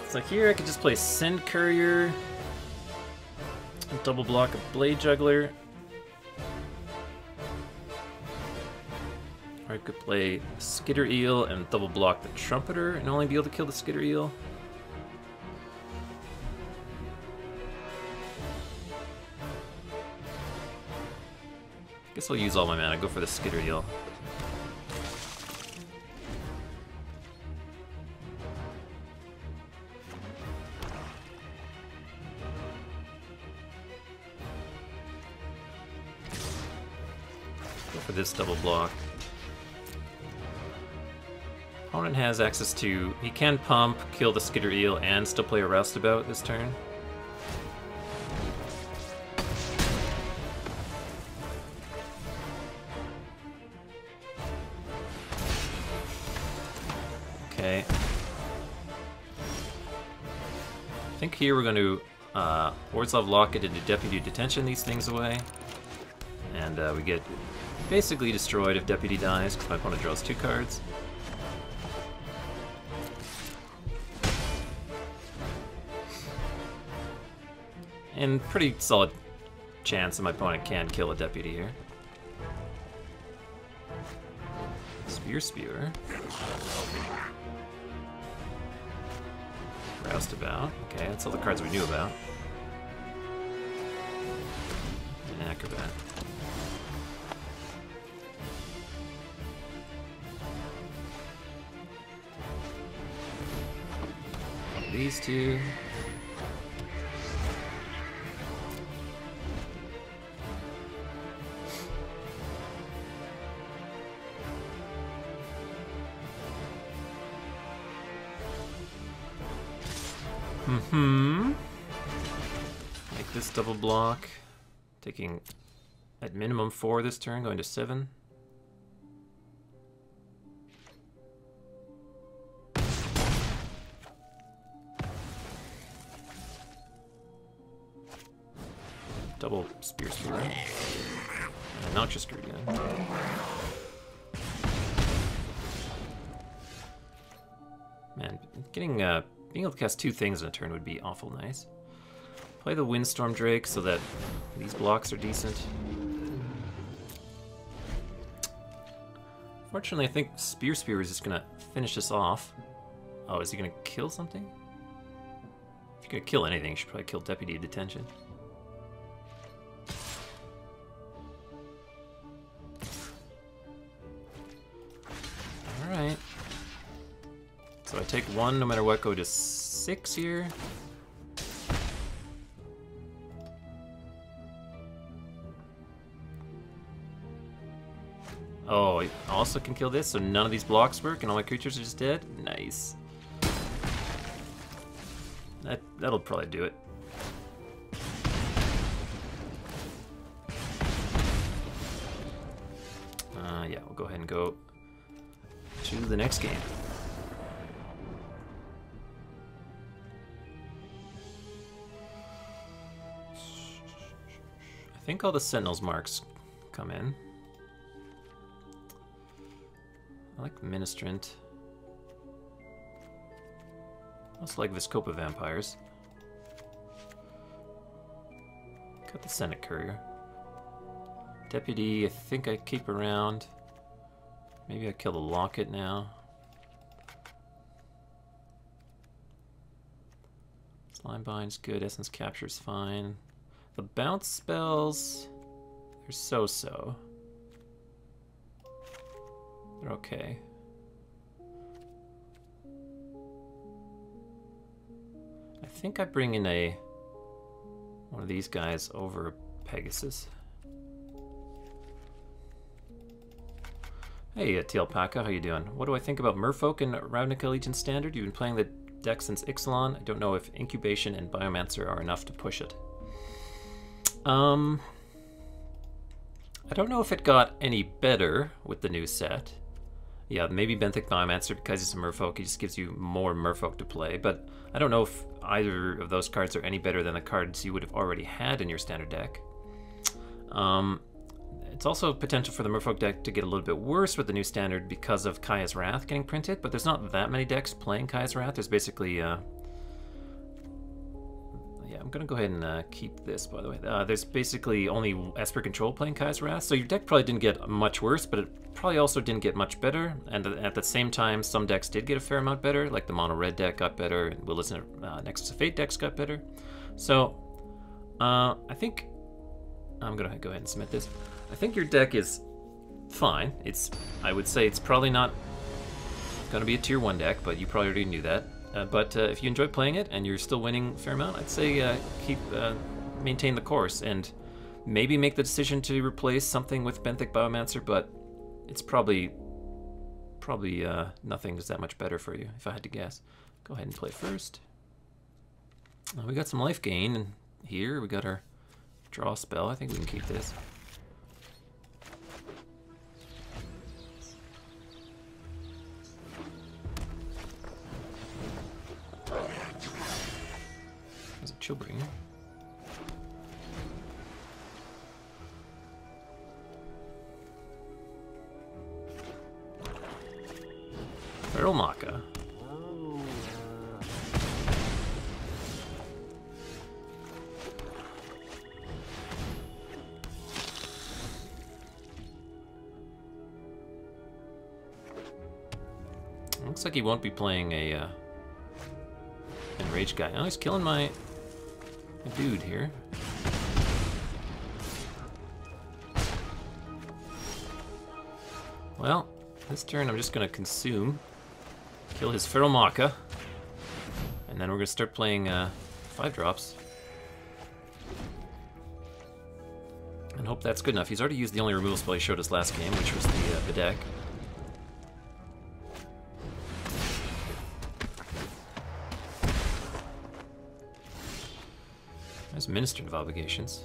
So here I could just play Send Courier, and double block a Blade Juggler. Or I could play Skitter Eel and double block the Trumpeter and only be able to kill the Skitter Eel. Guess I'll use all my mana. Go for the skitter eel. Go for this double block. Opponent has access to... He can pump, kill the skitter eel, and still play a roustabout this turn. Okay. I think here we're going to Orzhov lock it into Deputy Detention these things away. And we get basically destroyed if Deputy dies, because my opponent draws 2 cards. And pretty solid chance that my opponent can kill a Deputy here. Spewer. Roustabout. Okay, that's all the cards we knew about. And Acrobat. These two. Make this double block. Taking at minimum 4 this turn, going to 7. Double spear. Noxious Greed again. Man, getting being able to cast 2 things in a turn would be awful nice. Play the Windstorm Drake so that these blocks are decent. Fortunately, I think Spear is just gonna finish this off. Oh, is he gonna kill something? If you're gonna kill anything, you should probably kill Deputy Detention. Alright. So I take 1 no matter what, go to 6 here. Oh, I also can kill this, so none of these blocks work and all my creatures are just dead? Nice. That'll probably do it. Yeah, we'll go ahead and go to the next game. I think all the Sentinels marks come in. I like Ministrant. I also like Viscopa Vampires. Got the Senate Courier. Deputy, I think I keep around. Maybe I kill the Locket now. Slimebind's good, Essence Capture's fine. The bounce spells, they're so-so. They're okay. I think I bring in one of these guys over Pegasus. Hey, T-Alpaca, how you doing? What do I think about Merfolk and Ravnica Allegiance Standard? You've been playing the deck since Ixalan. I don't know if Incubation and Biomancer are enough to push it. I don't know if it got any better with the new set. Yeah, maybe Benthic Biomancer, because it's a Merfolk, it just gives you more Merfolk to play, but I don't know if either of those cards are any better than the cards you would have already had in your standard deck. It's also potential for the Merfolk deck to get a little bit worse with the new standard because of Kaya's Wrath getting printed, but there's not that many decks playing Kaya's Wrath. There's basically... yeah, I'm going to go ahead and keep this, by the way. There's basically only Esper Control playing Kaya's Wrath, so your deck probably didn't get much worse, but it probably also didn't get much better, and at the same time, some decks did get a fair amount better, like the Mono-Red deck got better, and Will Nexus of Fate decks got better. So, I think... I'm gonna go ahead and submit this. I think your deck is fine. I would say it's probably not gonna be a tier 1 deck, but you probably already knew that. But if you enjoy playing it and you're still winning a fair amount, I'd say maintain the course and maybe make the decision to replace something with Benthic Biomancer, but it's probably nothing is that much better for you, if I had to guess. Go ahead and play first. We got some life gain, and here we got our draw spell. I think we can keep this. There's a Chillbringer. Feral Maka. Looks like he won't be playing a enraged guy. Oh, he's killing my dude here. Well, this turn I'm just gonna consume, kill his Feral Maka, and then we're gonna start playing 5-drops. And hope that's good enough. He's already used the only removal spell he showed us last game, which was the deck. There's Minister of Obligations.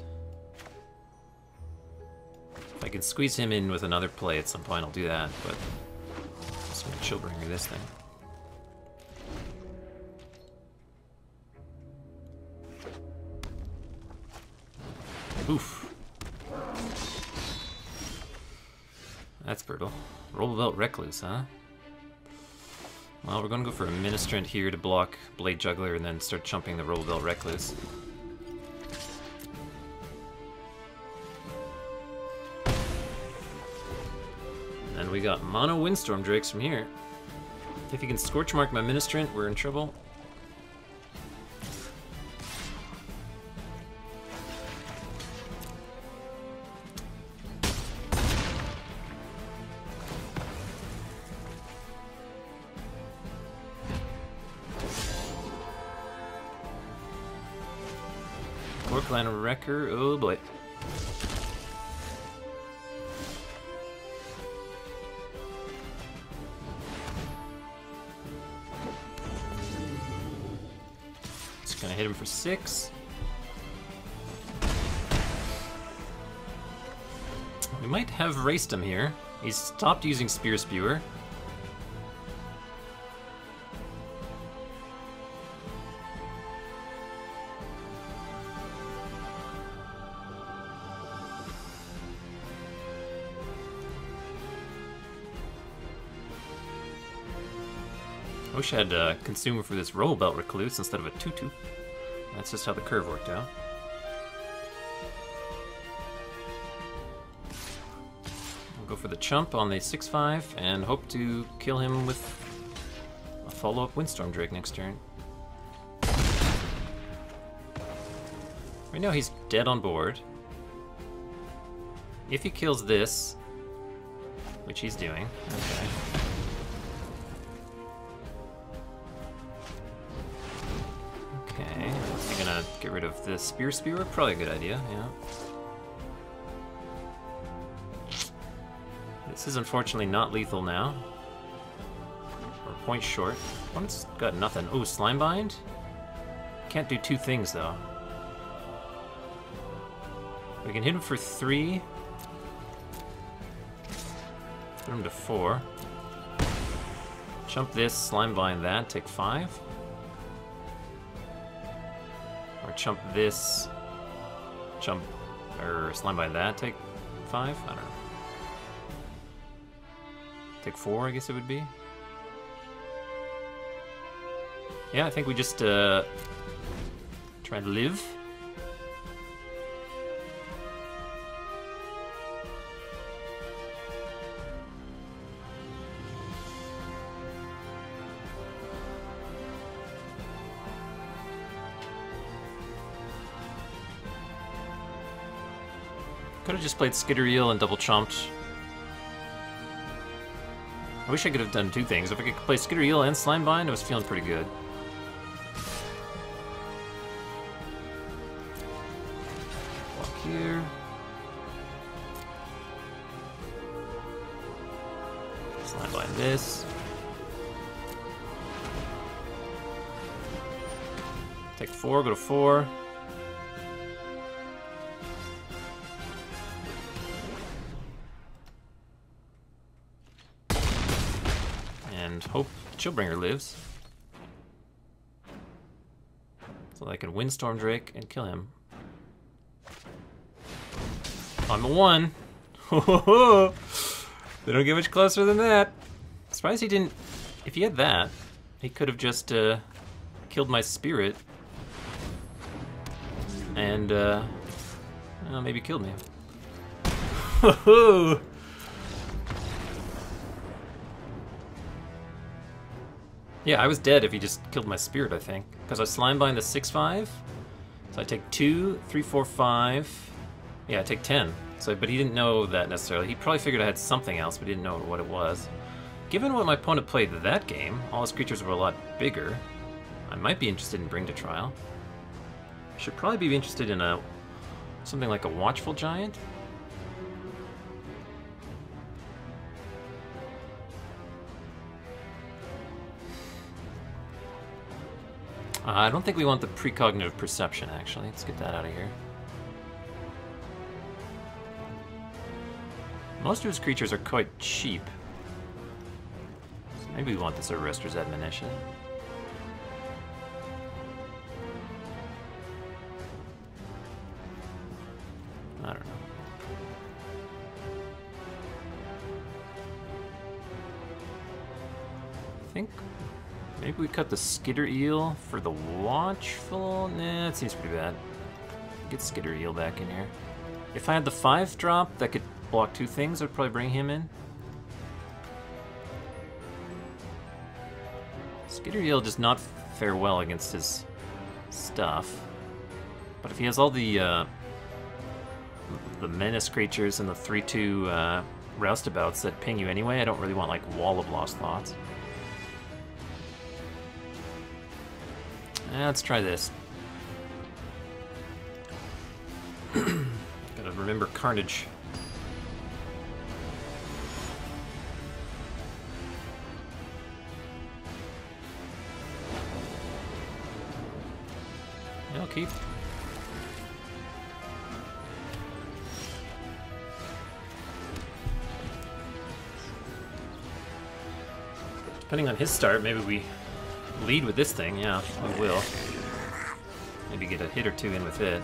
If I can squeeze him in with another play at some point, I'll do that, but I'm just gonna Chillbringer this thing. Oof. That's brutal. Roll Belt Recluse, huh? Well, we're gonna go for a Ministrant here to block Blade Juggler and then start chumping the Roll Belt Recluse. And we got mono Windstorm Drakes from here. If you can Scorch Mark my Ministrant, we're in trouble. Orclan Wrecker, oh boy. Gonna hit him for 6. We might have raced him here. He's stopped using Spear Spewer. I wish I had a Consumer for this Roll Belt Recluse instead of a 2/2. That's just how the curve worked out. We'll go for the chump on the 6/5 and hope to kill him with a follow-up Windstorm Drake next turn. Right now he's dead on board. If he kills this, which he's doing, okay. Okay, is he gonna get rid of the Spear Spewer? Probably a good idea, yeah. This is unfortunately not lethal now. Or a point short. Opponent's got nothing. Oh, Slimebind? Can't do 2 things though. We can hit him for 3. Put him to 4. Chump this, Slimebind that, take 5. Or chump this, chump, or Slimebind that, take 5? I don't know. Take 4, I guess it would be. Yeah, I think we just try to live. Could have just played Skitter Eel and double chomped. I wish I could have done two things. If I could play Skitter Eel and Slimebind, I was feeling pretty good. Walk here. Slimebind this. Take 4, go to 4. And hope Chillbringer lives. So that I can Windstorm Drake and kill him. On the 1. They don't get much closer than that. Surprised he didn't... If he had that, he could have just killed my spirit. And, well, maybe killed me. Yeah, I was dead if he just killed my spirit, I think. Because I Slimebind the 6/5. So I take 2, 3, 4, 5. Yeah, I take 10. So, but he didn't know that necessarily. He probably figured I had something else, but he didn't know what it was. Given what my opponent played that game, all his creatures were a lot bigger. I might be interested in Bring to Trial. Should probably be interested in something like a Watchful Giant. I don't think we want the Precognitive Perception, actually. Let's get that out of here. Most of his creatures are quite cheap. So maybe we want this Arrester's Admonition. I don't know. I think maybe we cut the Skitter Eel for the Watchful. Nah, that seems pretty bad. Get Skitter Eel back in here. If I had the 5-drop that could block 2 things, I'd probably bring him in. Skitter Eel does not fare well against his stuff. But if he has all the menace creatures and the 3/2 roustabouts that ping you anyway, I don't really want like Wall of Lost Thoughts. Let's try this. Gotta remember Carnage. Yeah, I'll keep. Depending on his start, maybe we lead with this thing. Yeah, we will. Maybe get a hit or 2 in with it.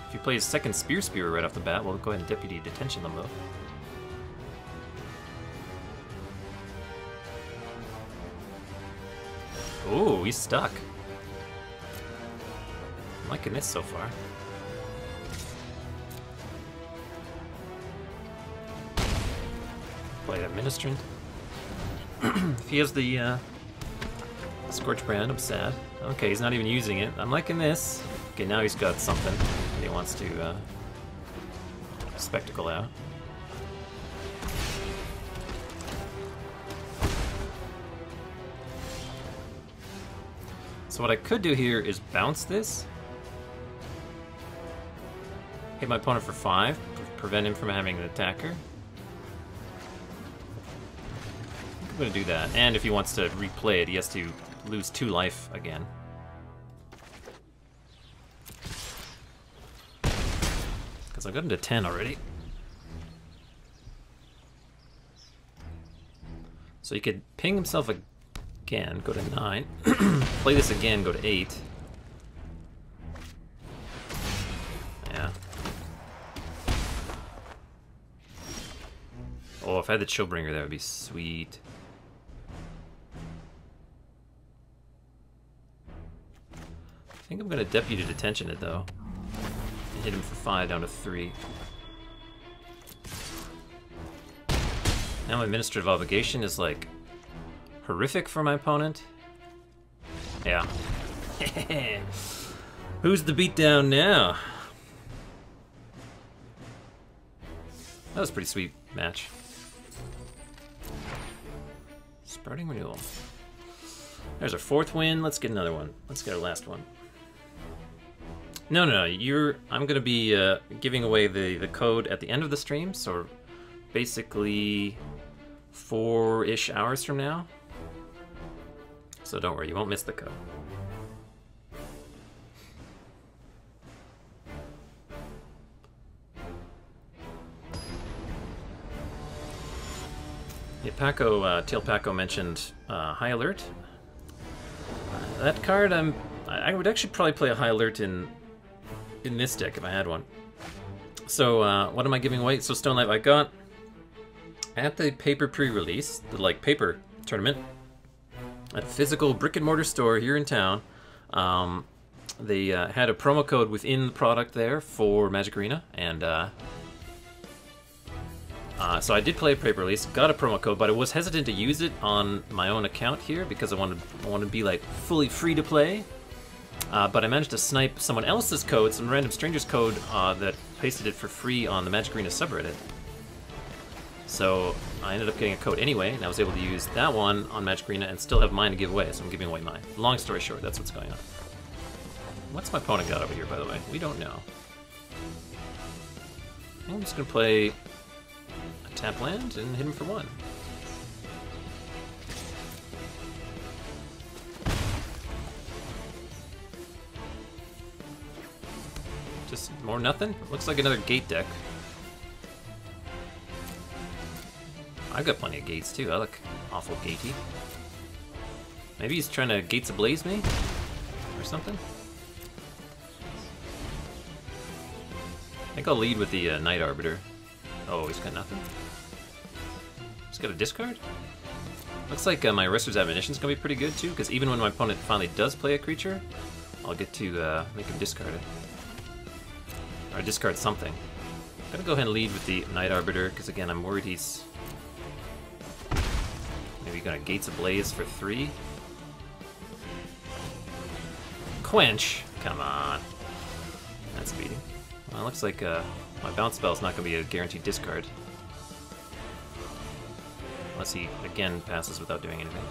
If he plays second Spear right off the bat, we'll go ahead and Deputy Detention them, though. Ooh, he's stuck. I'm liking this so far. Play that Ministrant. If he has the Scorchbrand, I'm sad. Okay, he's not even using it. I'm liking this. Okay, now he's got something that he wants to spectacle out. So what I could do here is bounce this. Hit my opponent for 5, prevent him from having an attacker. I'm going to do that. And if he wants to replay it, he has to lose 2 life again. Because I got him to 10 already. So he could ping himself again, go to 9. Play this again, go to 8. Yeah. Oh, if I had the Chillbringer, that would be sweet. I think I'm going to Deputy Detention it, though. And hit him for 5 down to 3. Now my Administrative Obligation is, like, horrific for my opponent. Yeah. Who's the beatdown now? That was a pretty sweet match. Sprouting Renewal. There's our 4th win. Let's get another one. Let's get our last one. No, I'm gonna be giving away the code at the end of the stream, so basically 4-ish hours from now. So don't worry, you won't miss the code. Yeah, Tail Paco mentioned High Alert. That card, I would actually probably play a High Alert in this deck if I had one. So what am I giving away? So Stone Life, I got at the paper pre-release, the paper tournament, at a physical brick and mortar store here in town. They had a promo code within the product there for Magic Arena, and so I did play a paper release, got a promo code, but I was hesitant to use it on my own account here because I wanted to be fully free to play. But I managed to snipe someone else's code, some random stranger's code that pasted it for free on the Magic Arena subreddit. So I ended up getting a code anyway, and I was able to use that one on Magic Arena and still have mine to give away, so I'm giving away mine. Long story short, that's what's going on. What's my opponent got over here, by the way? We don't know. I'm just going to play a tap land and hit him for 1. Just more nothing? Looks like another gate deck. I've got plenty of gates too. I look awful gatey. Maybe he's trying to Gates Ablaze me? Or something? I think I'll lead with the Night Arbiter. Oh, he's got nothing. He's got a discard? Looks like my Arrester's Admonition's gonna be pretty good too, because even when my opponent finally does play a creature, I'll get to make him discard it. Or discard something. I'm gonna go ahead and lead with the Night Arbiter, because again, I'm worried he's maybe gonna Gates Ablaze for 3. Quench! Come on. That's beating. Well, it looks like my bounce spell's not gonna be a guaranteed discard. Unless he, again, passes without doing anything.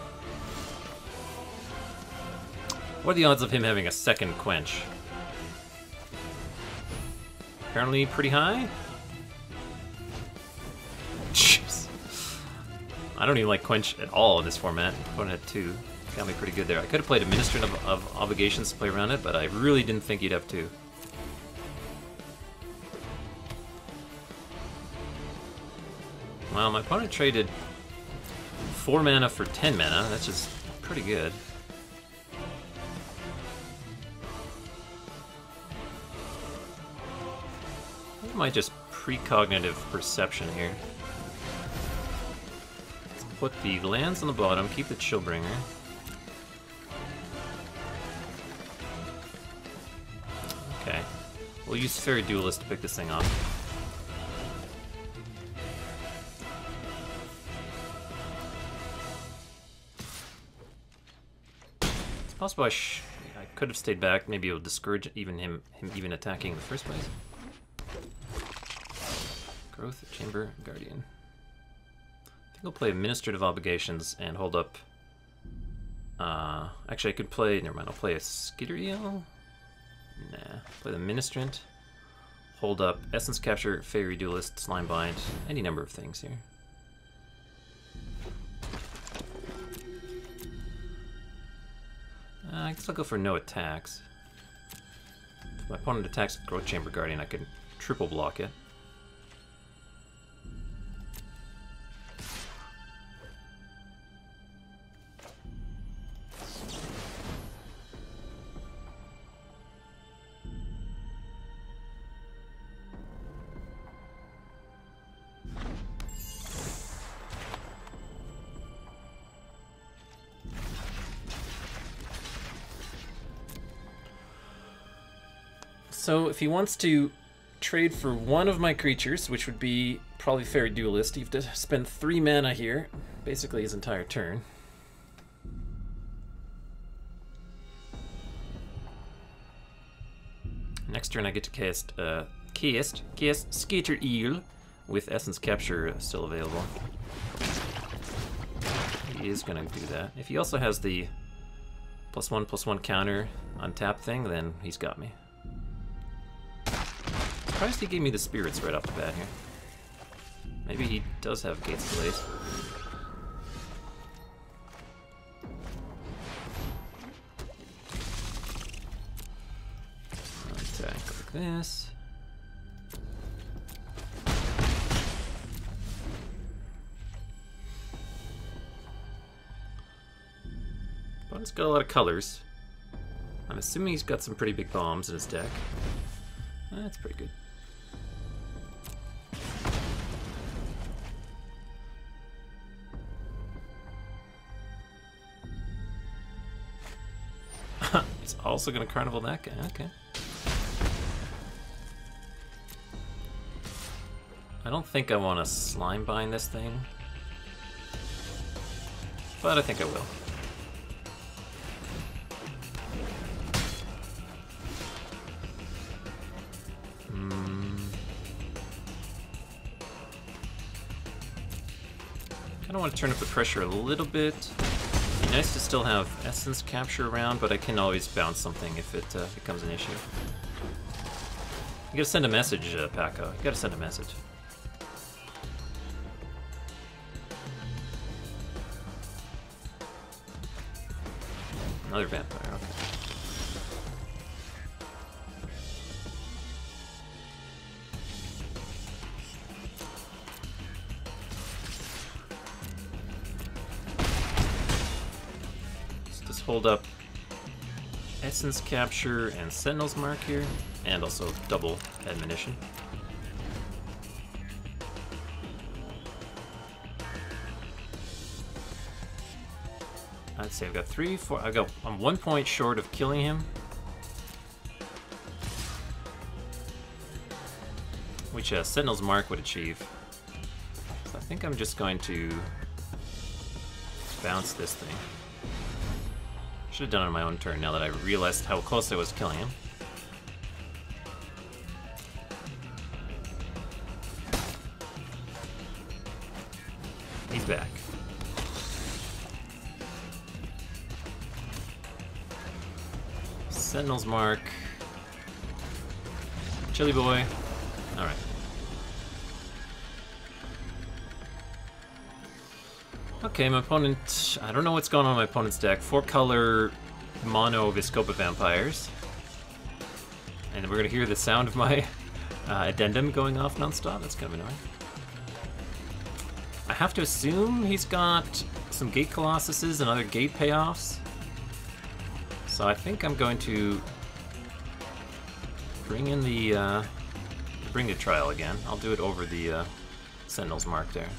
What are the odds of him having a second Quench? Apparently pretty high? Jeez. I don't even like Quench at all in this format. Opponent had 2. Got me pretty good there. I could have played Administrant of Obligations to play around it, but I really didn't think he'd have 2. Well, my opponent traded 4 mana for 10 mana. That's just pretty good. I might just precognitive perception here. Let's put the lands on the bottom, keep the Chillbringer. Okay. We'll use Fairy Duelist to pick this thing off. It's possible I could have stayed back. Maybe it'll discourage him even attacking in the first place. Growth Chamber Guardian. I think I'll play Administrative Obligations and hold up. Actually, I could play. Never mind. I'll play a Skitter Eel. Nah. Play the Ministrant. Hold up Essence Capture, Fairy Duelist, Slimebind, any number of things here. I guess I'll go for no attacks. If my opponent attacks with Growth Chamber Guardian, I can triple block it. So if he wants to trade for one of my creatures, which would be probably Fairy Duelist, you have to spend 3 mana here, basically his entire turn. Next turn I get to cast Skater Eel with Essence Capture still available. He is gonna do that. If he also has the +1/+1 counter on tap thing, then he's got me. Surprised he gave me the spirits right off the bat here. Maybe he does have Gates Blaze. Attack like this. Opponent's got a lot of colors. I'm assuming he's got some pretty big bombs in his deck. That's pretty good. He's also going to Carnival that guy. Okay. I don't think I want to slime bind this thing, but I think I will. I want to turn up the pressure a little bit. It'd be nice to still have Essence Capture around, but I can always bounce something if it becomes an issue. You gotta send a message, Paco. You gotta send a message. Another vampire, okay. Hold up Essence Capture and Sentinel's Mark here, and also double Admonition. I'd say I've got 3, 4. I'm 1 point short of killing him, which Sentinel's Mark would achieve. So I think I'm just going to bounce this thing. Should have done it on my own turn now that I realized how close I was killing him. He's back. Sentinel's Mark. Chili Boy. Alright. Okay, my opponent, I don't know what's going on in my opponent's deck. 4-color mono Viscopa vampires. And we're going to hear the sound of my addendum going off nonstop. That's kind of annoying. I have to assume he's got some Gate Colossuses and other Gate payoffs. So I think I'm going to bring in the trial again. I'll do it over the Sentinel's Mark there.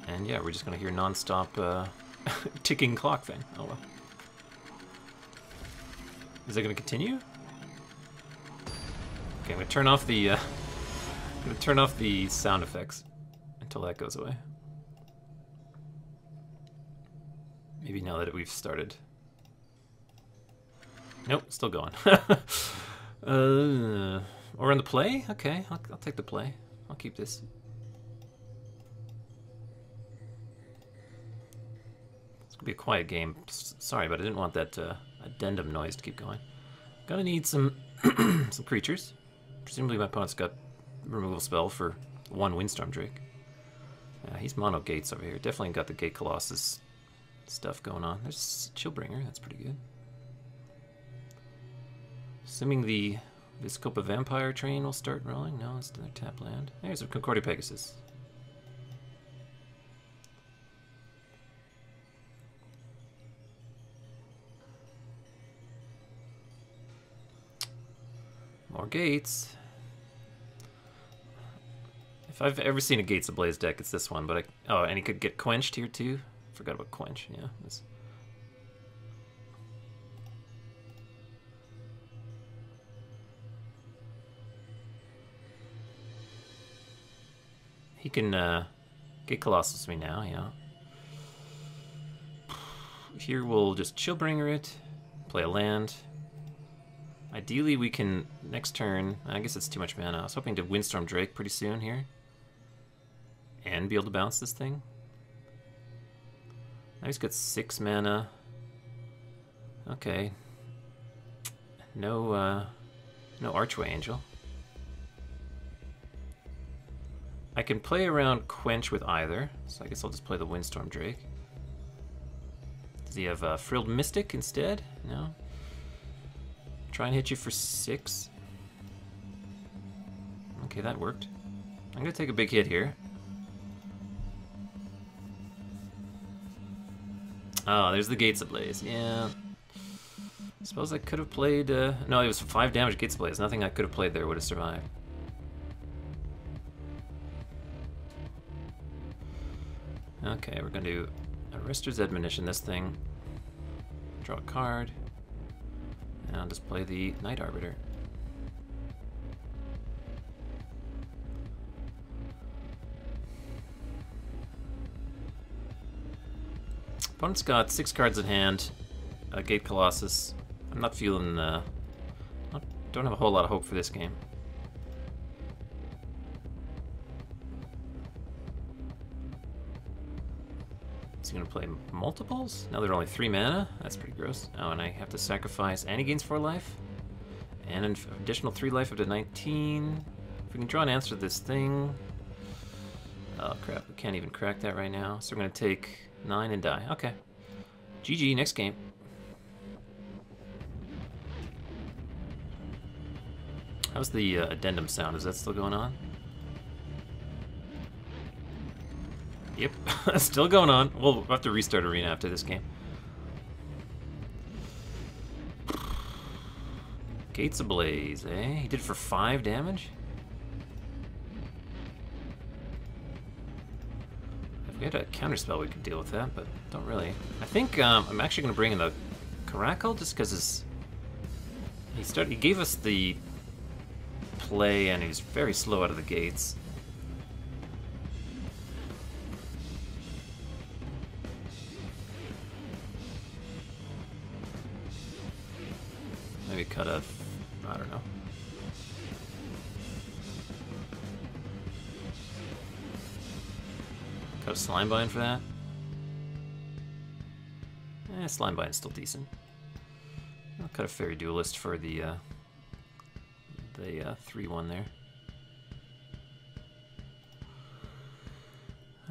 And yeah, we're just gonna hear non-stop ticking clock thing. Oh well. Is it gonna continue? Okay, I'm gonna turn off the sound effects until that goes away. Maybe now that we've started. Nope, still going. Or on the play? Okay, I'll take the play. I'll keep this. Be a quiet game. Sorry, but I didn't want that addendum noise to keep going. Gonna need some some creatures. Presumably my opponent's got removal spell for 1 Windstorm Drake. Yeah, he's mono gates over here. Definitely got the Gate Colossus stuff going on. There's Chillbringer. That's pretty good. Assuming the Viscopa Vampire train will start rolling. No, it's another tap land. There's a Concordia Pegasus. More gates. If I've ever seen a Gates Ablaze deck, it's this one. But oh, and he could get quenched here too. Forgot about quench. Yeah. He can get Colossus me now. Yeah. Here we'll just Chillbringer it, play a land. Ideally we can, next turn, I guess it's too much mana. I was hoping to Windstorm Drake pretty soon here. And be able to bounce this thing. Now he's got 6 mana. Okay. No Archway Angel. I can play around Quench with either, so I guess I'll just play the Windstorm Drake. Does he have Frilled Mystic instead? No. Try and hit you for 6. Okay, that worked. I'm gonna take a big hit here. Oh, there's the Gates Ablaze. Yeah. Suppose I could have played... no, it was 5 damage Gates Ablaze. Nothing I could have played there would have survived. Okay, we're going to do Arrester's Admonition, this thing. Draw a card. And I'll just play the Night Arbiter. Opponent's got 6 cards in hand. Gate Colossus. I'm not feeling... don't have a whole lot of hope for this game. Is he going to play multiples? Now there are only 3 mana? That's pretty gross. Oh, and I have to sacrifice... And he gains 4 life. And an additional 3 life up to 19. If we can draw an answer to this thing... Oh, crap. We can't even crack that right now. So we're going to take 9 and die. Okay. GG, next game. How's the addendum sound? Is that still going on? Yep, still going on. We'll have to restart Arena after this game. Gates Ablaze, eh? He did it for 5 damage? If we had a counterspell, we could deal with that, but don't really. I think I'm actually going to bring in the Caracal just because he gave us the play and he's very slow out of the gates. Maybe cut a, I don't know. Cut a Slimebind for that. Slimebind's still decent. I'll cut a Fairy Duelist for the 3-1 there.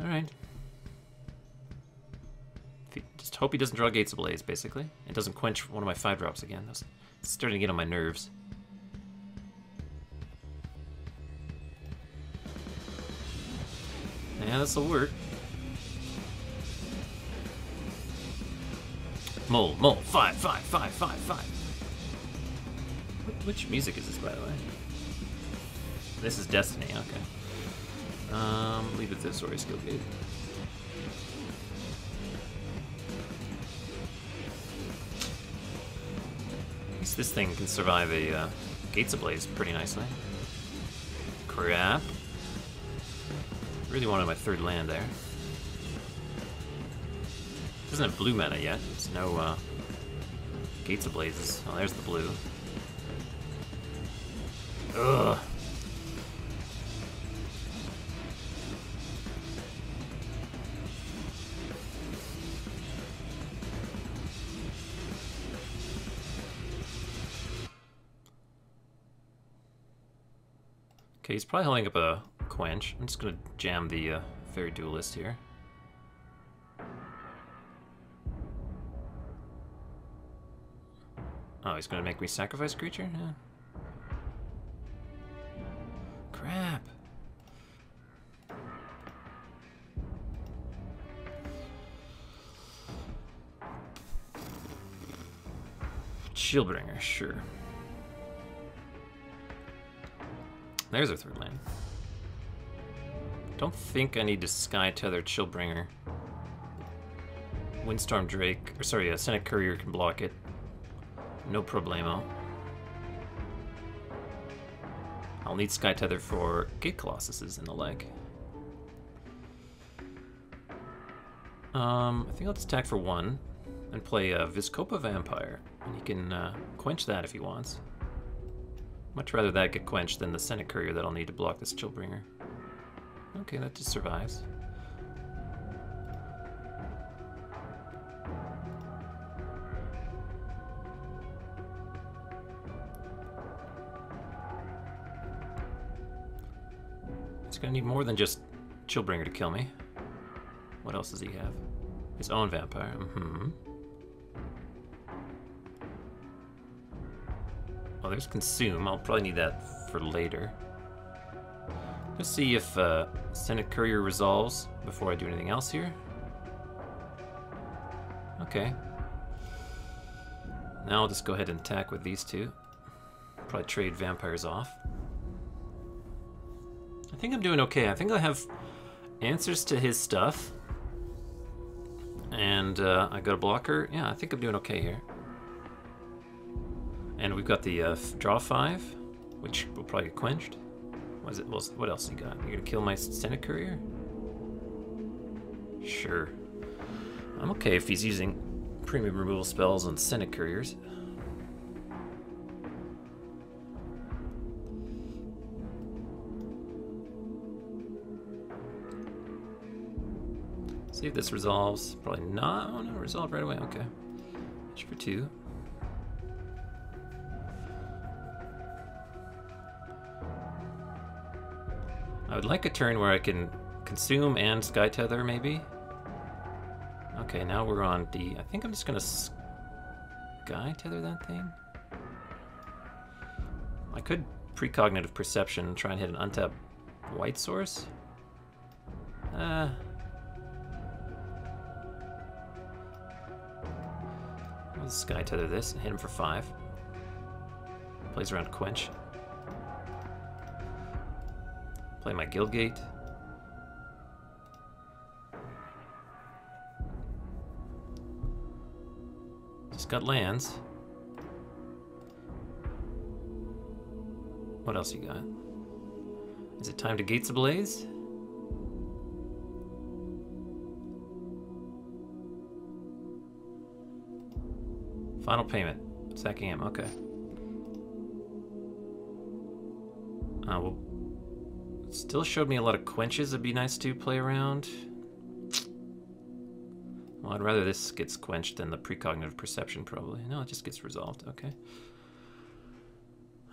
Alright. Just hope he doesn't draw Gates Ablaze, basically. It doesn't quench one of my 5-drops again. That's starting to get on my nerves. Yeah, this'll work. Mole, 5, 5, 5, 5, 5. Which music is this, by the way? This is Destiny, okay. Leave it to Sorry Skill Gate. At least this thing can survive a Gates Ablaze pretty nicely. Crap. Really wanted my 3rd land there. Doesn't have blue mana yet. There's no Gates Ablazes. Oh, there's the blue. Ugh. Okay, he's probably holding up a Quench. I'm just gonna jam the Fairy Duelist here. Oh, he's gonna make me sacrifice a creature? Yeah. Crap. Chillbringer, sure. There's our 3rd land. Don't think I need to Sky Tether Chillbringer. Windstorm Drake, or sorry, Senate Courier can block it. No problemo. I'll need Sky Tether for Gate Colossuses in the leg. I think I'll just attack for 1. and play a Viscopa Vampire. And he can quench that if he wants. Much rather that get quenched than the Senate Courier that I'll need to block this Chillbringer. Okay, that just survives. It's gonna need more than just Chillbringer to kill me. What else does he have? His own vampire. Oh, there's Consume. I'll probably need that for later. Let's see if Senate Courier resolves before I do anything else here. Okay. Now I'll just go ahead and attack with these two. Probably trade vampires off. I think I'm doing okay. I think I have answers to his stuff. And I got a blocker. Yeah, I think I'm doing okay here. And we've got the draw 5, which will probably get quenched. What is it? What else you got? You're gonna kill my Senate Courier? Sure. I'm okay if he's using premium removal spells on Senate Couriers. See if this resolves. Probably not. Oh no, resolved right away. Okay. Just for 2. I would like a turn where I can consume and Sky Tether, maybe. Okay, now we're on D. I think I'm just gonna Sky Tether that thing. I could Precognitive Perception and try and hit an untapped white source. I'll Sky Tether this and hit him for 5. Plays around Quench. Play my Guildgate. Just got lands. What else you got? Is it time to Gates Ablaze? Final payment. Sacking him. Okay. Well, still showed me a lot of quenches. It'd be nice to play around. Well, I'd rather this gets quenched than the Precognitive Perception, probably. No, it just gets resolved. Okay.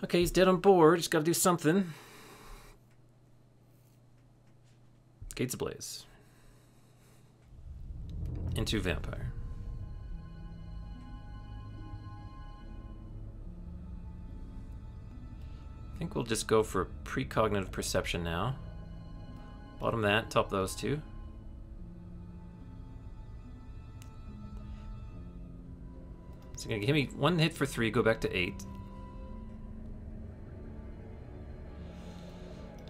Okay, he's dead on board. Just gotta do something. Gates Ablaze. Into Vampire. I think we'll just go for Precognitive Perception now. Bottom that, top those two. So gonna give me 1 hit for 3, go back to 8.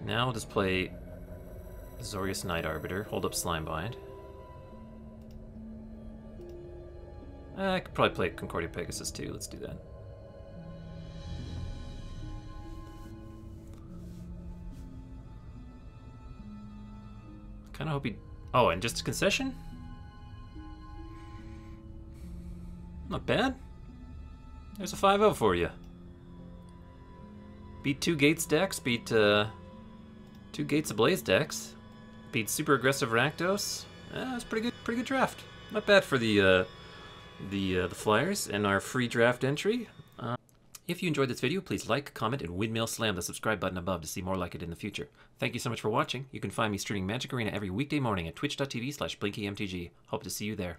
Now I'll just play Azorius Night Arbiter, hold up Slimebind. I could probably play Concordia Pegasus too, let's do that. Kinda hope he... Oh, and just a concession? Not bad. There's a 5-0 for you. Beat 2 Gates decks, beat 2 Gates Ablaze decks, beat super aggressive Rakdos. That's pretty good draft. Not bad for the Flyers and our free draft entry. If you enjoyed this video, please like, comment, and windmill slam the subscribe button above to see more like it in the future. Thank you so much for watching. You can find me streaming Magic Arena every weekday morning at twitch.tv/BlinkyMTG. Hope to see you there.